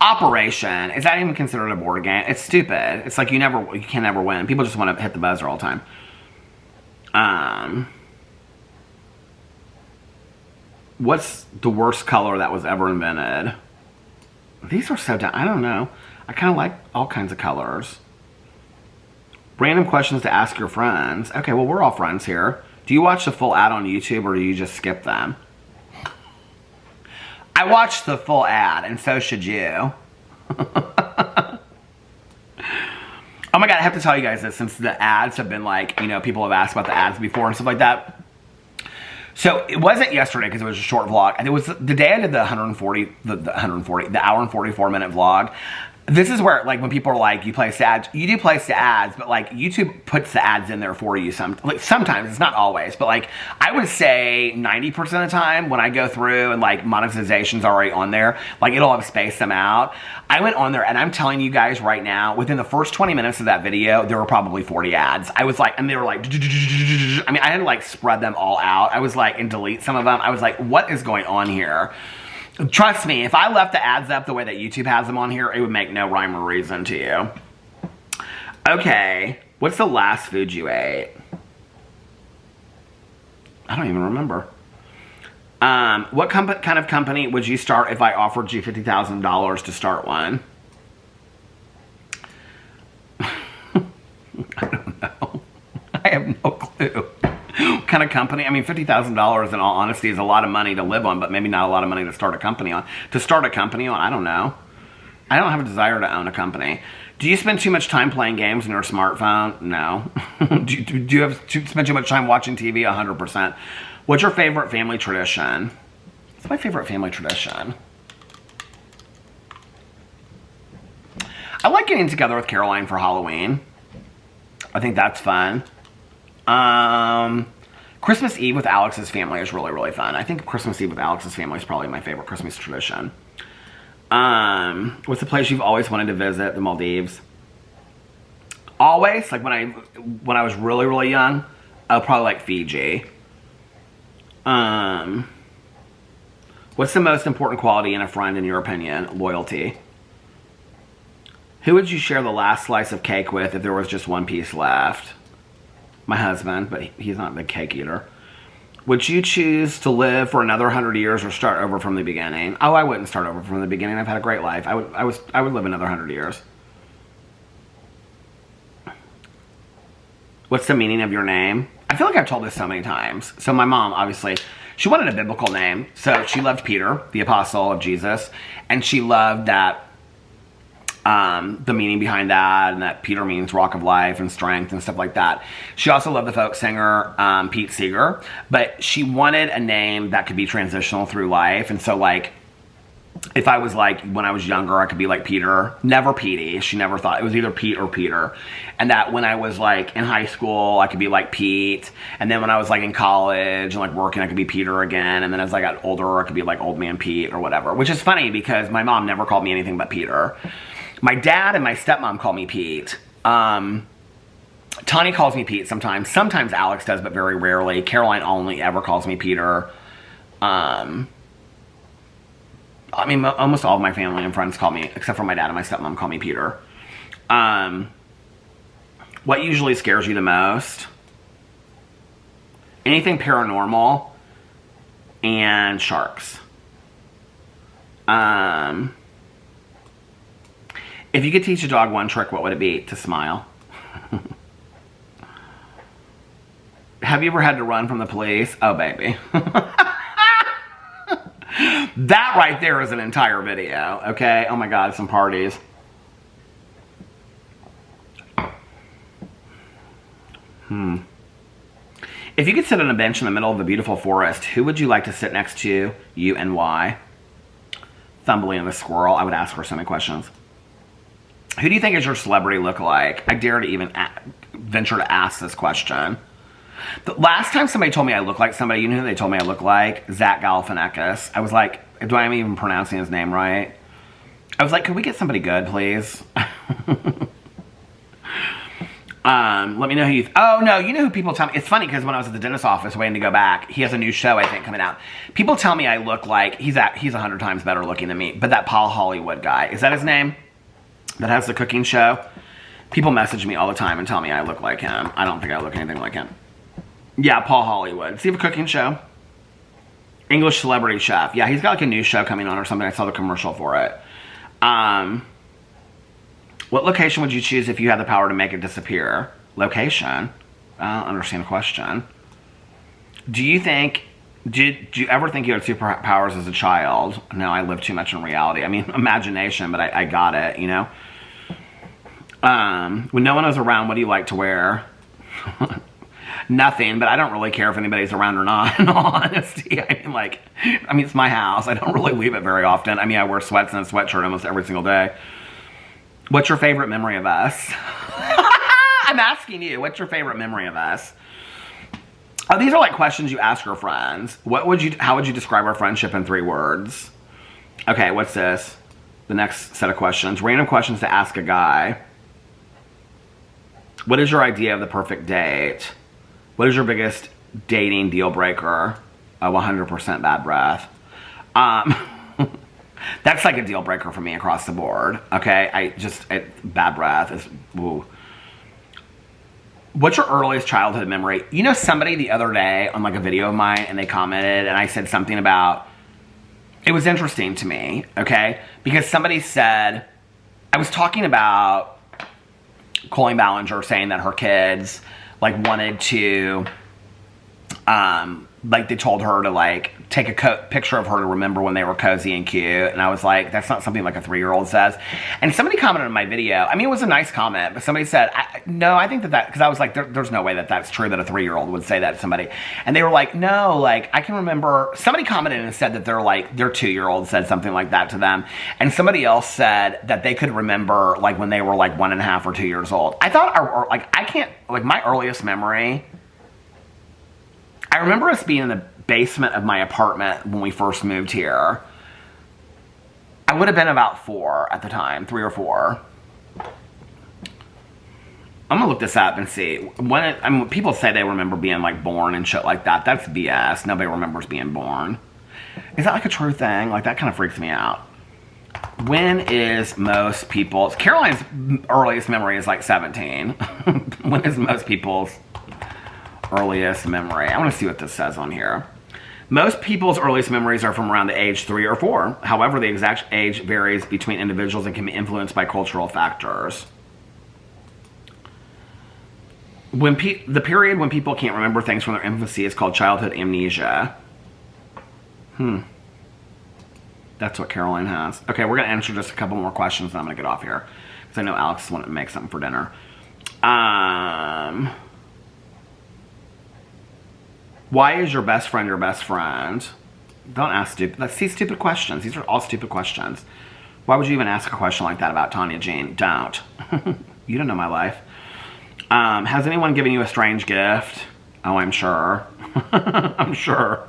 Operation. Is that even considered a board game? It's stupid. It's like you can never win. People just want to hit the buzzer all the time. What's the worst color that was ever invented? These are so dumb. I don't know. I kind of like all kinds of colors. Random questions to ask your friends. Okay, well, we're all friends here. Do you watch the full ad on YouTube or do you just skip them? I watched the full ad, and so should you. Oh my God, I have to tell you guys this, since the ads have been like, you know, people have asked about the ads before and stuff like that. So it wasn't yesterday because it was a short vlog, and it was the day I did the hour and 44 minute vlog. This is where, like, when people are like, you place the ads, you do place the ads, but like YouTube puts the ads in there for you sometimes. It's not always, but like I would say 90% of the time when I go through and like monetization's already on there, like it'll have spaced them out. I went on there and I'm telling you guys right now, within the first 20 minutes of that video, there were probably 40 ads. I was like, and they were like, I mean, I had to like spread them all out. I was like, and delete some of them. I was like, what is going on here? Trust me, if I left the ads up the way that YouTube has them on here, it would make no rhyme or reason to you. Okay, what's the last food you ate? I don't even remember. What kind of company would you start if I offered you $50,000 to start one? What kind of company? I mean, $50,000 in all honesty is a lot of money to live on, but maybe not a lot of money to start a company on. To start a company on, I don't know. I don't have a desire to own a company. Do you spend too much time playing games on your smartphone? No. do you spend too much time watching TV? 100%. What's your favorite family tradition? What's my favorite family tradition? I like getting together with Caroline for Halloween. I think that's fun. Christmas Eve with Alex's family is really, really fun. I think Christmas Eve with Alex's family is probably my favorite Christmas tradition. What's the place you've always wanted to visit? The Maldives. Always, like when I was really, really young, I would probably like Fiji. What's the most important quality in a friend in your opinion? Loyalty. Who would you share the last slice of cake with if there was just one piece left? My husband, but he's not a big cake eater. Would you choose to live for another 100 years or start over from the beginning? Oh, I wouldn't start over from the beginning. I've had a great life. I would live another 100 years. What's the meaning of your name? I feel like I've told this so many times. So my mom, obviously, she wanted a biblical name. So she loved Peter, the apostle of Jesus. And she loved that the meaning behind that, and that Peter means rock of life and strength and stuff like that. She also loved the folk singer Pete Seeger, but she wanted a name that could be transitional through life. And so, like, if I was like, when I was younger, I could be like Peter, never Petey. She never thought it was either Pete or Peter. And that when I was like in high school, I could be like Pete. And then when I was like in college and like working, I could be Peter again. And then as I got older, I could be like old man Pete or whatever, which is funny because my mom never called me anything but Peter. My dad and my stepmom call me Pete. Tani calls me Pete sometimes. Sometimes Alex does, but very rarely. Caroline only ever calls me Peter. I mean, almost all of my family and friends call me, except for my dad and my stepmom, call me Peter. What usually scares you the most? Anything paranormal and sharks. If you could teach a dog one trick, what would it be? To smile. Have you ever had to run from the police? Oh, baby. That right there is an entire video, okay? Oh my God, some parties. If you could sit on a bench in the middle of a beautiful forest, who would you like to sit next to, you, and why? Thumbelina the squirrel. I would ask her so many questions. Who do you think is your celebrity look-alike? I dare to even venture to ask this question. The last time somebody told me I look like somebody, you know who they told me I look like? Zach Galifianakis. I was like, do I even pronouncing his name right? I was like, could we get somebody good, please? Let me know who you... Oh, no, you know who people tell me... It's funny because when I was at the dentist's office waiting to go back, he has a new show, I think, coming out. People tell me I look like... He's 100 times better looking than me. But that Paul Hollywood guy, is that his name? That has the cooking show? People message me all the time and tell me I look like him. I don't think I look anything like him. Yeah, Paul Hollywood. Does he have a cooking show? English Celebrity Chef. Yeah, he's got like a new show coming on or something. I saw the commercial for it. What location would you choose if you had the power to make it disappear? Location? I don't understand the question. Do you think... Did you ever think you had superpowers as a child? No, I lived too much in reality. I mean, imagination, but I got it, you know? When no one is around, what do you like to wear? Nothing, but I don't really care if anybody's around or not, in all honesty. I mean, it's my house. I don't really leave it very often. I mean, I wear sweats and a sweatshirt almost every single day. What's your favorite memory of us? I'm asking you, what's your favorite memory of us? Oh, these are like questions you ask your friends. How would you describe our friendship in 3 words? Okay, what's this? The next set of questions. Random questions to ask a guy. What is your idea of the perfect date? What is your biggest dating deal breaker? 100% bad breath. That's like a deal breaker for me across the board. Okay, bad breath is woo. What's your earliest childhood memory? You know, somebody the other day on like a video of mine, and they commented, and I said something about, it was interesting to me, okay? Because somebody said, I was talking about Colleen Ballinger saying that her kids like wanted to, like they told her to like take a picture of her to remember when they were cozy and cute. And I was like, that's not something like a 3-year-old says. And somebody commented on my video. I mean, it was a nice comment, but somebody said, no, I think that, because I was like, there's no way that that's true that a 3-year-old would say that to somebody. And they were like, no, like I can remember, somebody commented and said that their 2-year-old said something like that to them. And somebody else said that they could remember like when they were like 1.5 or 2 years old. I thought, I can't, like my earliest memory, I remember us being in the basement of my apartment when we first moved here. I would have been about 4 at the time, 3 or 4. I'm gonna look this up and see. When people say they remember being like born and shit like that. That's BS. Nobody remembers being born. Is that like a true thing? Like that kind of freaks me out. When is most people's... Caroline's earliest memory is like 17. When is most people's earliest memory? I want to see what this says on here. Most people's earliest memories are from around the age 3 or 4. However, the exact age varies between individuals and can be influenced by cultural factors. When the period when people can't remember things from their infancy is called childhood amnesia. That's what Caroline has. Okay, we're going to answer just a couple more questions and I'm going to get off here. Because I know Alex wanted to make something for dinner. Why is your best friend your best friend? Don't ask stupid. Let's see stupid questions. These are all stupid questions. Why would you even ask a question like that about Tanya Jean? Don't. You don't know my life. Has anyone given you a strange gift? Oh, I'm sure. I'm sure.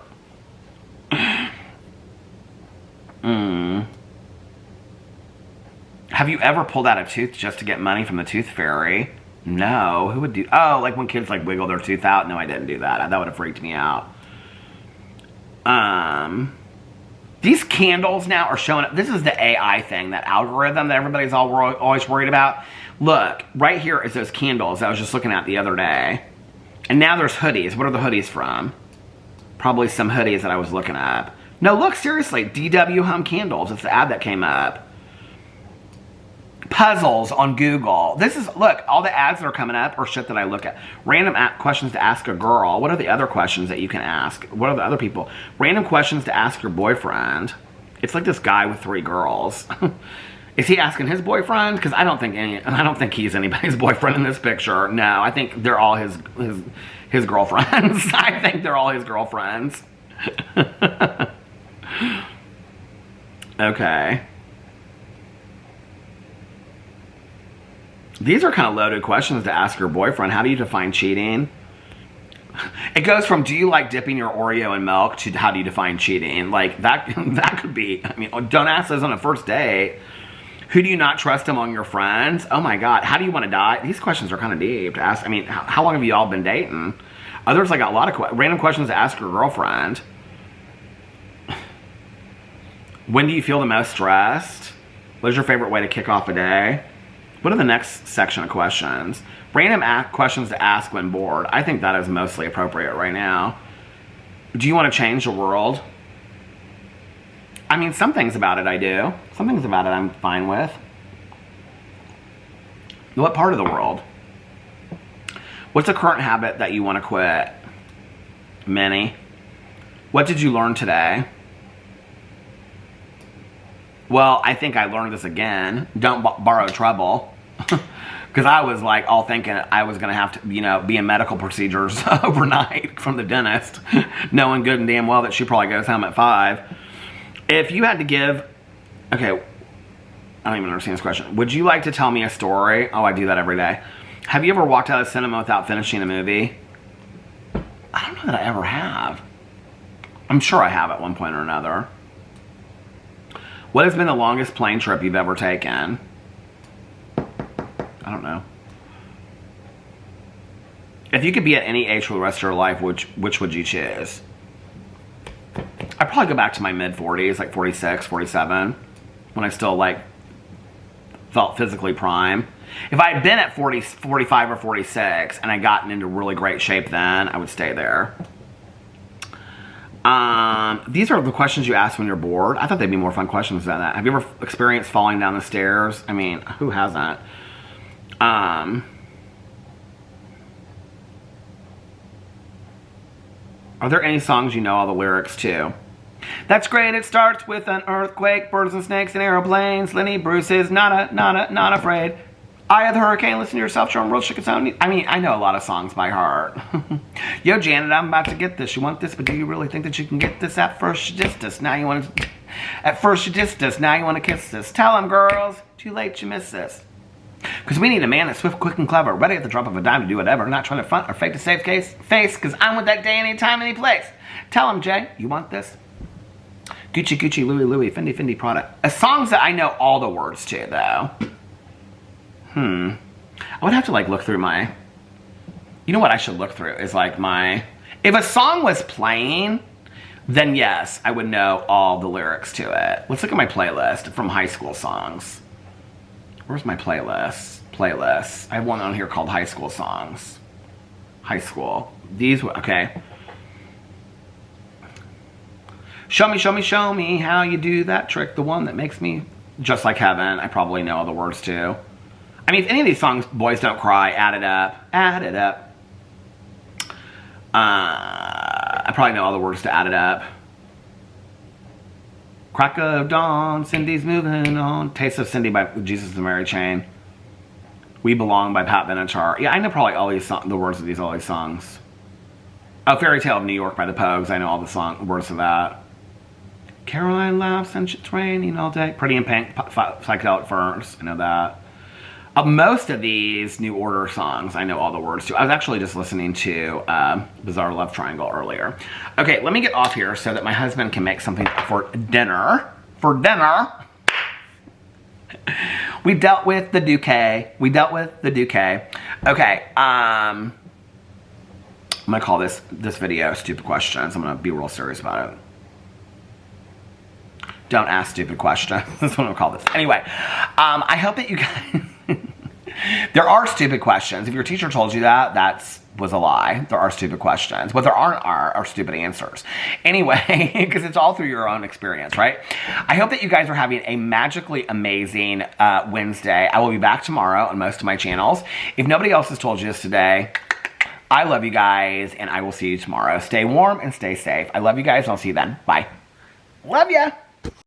Have you ever pulled out a tooth just to get money from the tooth fairy? No. Who would do... Oh, like when kids like wiggle their tooth out? No, I didn't do that. That would have freaked me out. These candles now are showing up. This is the AI thing, that algorithm that everybody's always worried about. Look, right here is those candles I was just looking at the other day. And now there's hoodies. What are the hoodies from? Probably some hoodies that I was looking up. No, look, seriously. DW Home Candles. It's the ad that came up. Puzzles on Google. This is, look, all the ads that are coming up are shit that I look at. Random questions to ask a girl. What are the other questions that you can ask? What are the other people? Random questions to ask your boyfriend. It's like this guy with 3 girls. Is he asking his boyfriend? Because I don't think he's anybody's boyfriend in this picture. No, I think they're all his girlfriends. I think they're all his girlfriends. Okay. These are kind of loaded questions to ask your boyfriend. How do you define cheating? It goes from, do you like dipping your Oreo in milk, to how do you define cheating? Like, that could be, I mean, don't ask those on a first date. Who do you not trust among your friends? Oh my God, how do you want to die? These questions are kind of deep to ask. I mean, how long have you all been dating? Others, I got a lot of random questions to ask your girlfriend. When do you feel the most stressed? What is your favorite way to kick off a day? What are the next section of questions? Random questions to ask when bored. I think that is mostly appropriate right now. Do you want to change the world? I mean, some things about it I do. Some things about it I'm fine with. What part of the world? What's a current habit that you want to quit? Many. What did you learn today? Well, I think I learned this again. Don't borrow trouble. Because I was like all thinking I was going to have to, you know, be in medical procedures overnight from the dentist, knowing good and damn well that she probably goes home at 5. If you had to give, okay, I don't even understand this question. Would you like to tell me a story? Oh, I do that every day. Have you ever walked out of cinema without finishing a movie? I don't know that I ever have. I'm sure I have at one point or another. What has been the longest plane trip you've ever taken? I don't know. If you could be at any age for the rest of your life, which would you choose? I'd probably go back to my mid-40s, like 46, 47, when I still, like, felt physically prime. If I had been at 40, 45 or 46 and I'd gotten into really great shape then, I would stay there. These are the questions you ask when you're bored. I thought they'd be more fun questions than that. Have you ever experienced falling down the stairs? I mean, who hasn't? Are there any songs you know all the lyrics to? That's great, it starts with an earthquake, birds and snakes and aeroplanes, Lenny Bruce is not afraid. Eye of the hurricane, listen to yourself, show 'em real chicken sound. I mean, I know a lot of songs by heart. Yo, Janet, I'm about to get this. You want this, but do you really think that you can get this? At first you dissed us, now you want to... At first you dissed us, now you want to kiss this. Tell 'em, girls, too late, you missed this. Because we need a man that's swift, quick, and clever, ready at the drop of a dime to do whatever, not trying to front or fake to save face, because I'm with that day, anytime, any place. Tell 'em, Jay, you want this? Gucci, Gucci, Louis, Louis, Fendi, Fendi, Prada. Songs that I know all the words to, though. I would have to, like, look through my... You know what I should look through is, like, my... If a song was playing, then yes, I would know all the lyrics to it. Let's look at my playlist from high school songs. Where's my playlist? Playlists. I have one on here called High School Songs. High school. These, okay. Show me, show me, show me how you do that trick. The one that makes me just like heaven. I probably know all the words to. I mean, if any of these songs, Boys Don't Cry, Add It Up. Add It Up. I probably know all the words to Add It Up. Crack of Dawn, Cindy's Moving On. Taste of Cindy by Jesus and Mary Chain. We Belong by Pat Benatar. Yeah, I know probably all these the words of all these songs. Oh, Fairy Tale of New York by the Pogues. I know all the words of that. Caroline laughs and it's raining all day. Pretty in Pink, Psychedelic Furs. I know that. Most of these New Order songs, I know all the words to. I was actually just listening to Bizarre Love Triangle earlier. Okay, let me get off here so that my husband can make something for dinner. For dinner. We dealt with the Duque. Okay, I'm going to call this video Stupid Questions. I'm going to be real serious about it. Don't ask stupid questions. That's what I'm going to call this. Anyway, I hope that you guys... There are stupid questions. If your teacher told you that, that was a lie. There are stupid questions. What there aren't are stupid answers. Anyway, because it's all through your own experience, right? I hope that you guys are having a magically amazing Wednesday. I will be back tomorrow on most of my channels. If nobody else has told you this today, I love you guys, and I will see you tomorrow. Stay warm and stay safe. I love you guys, and I'll see you then. Bye. Love ya.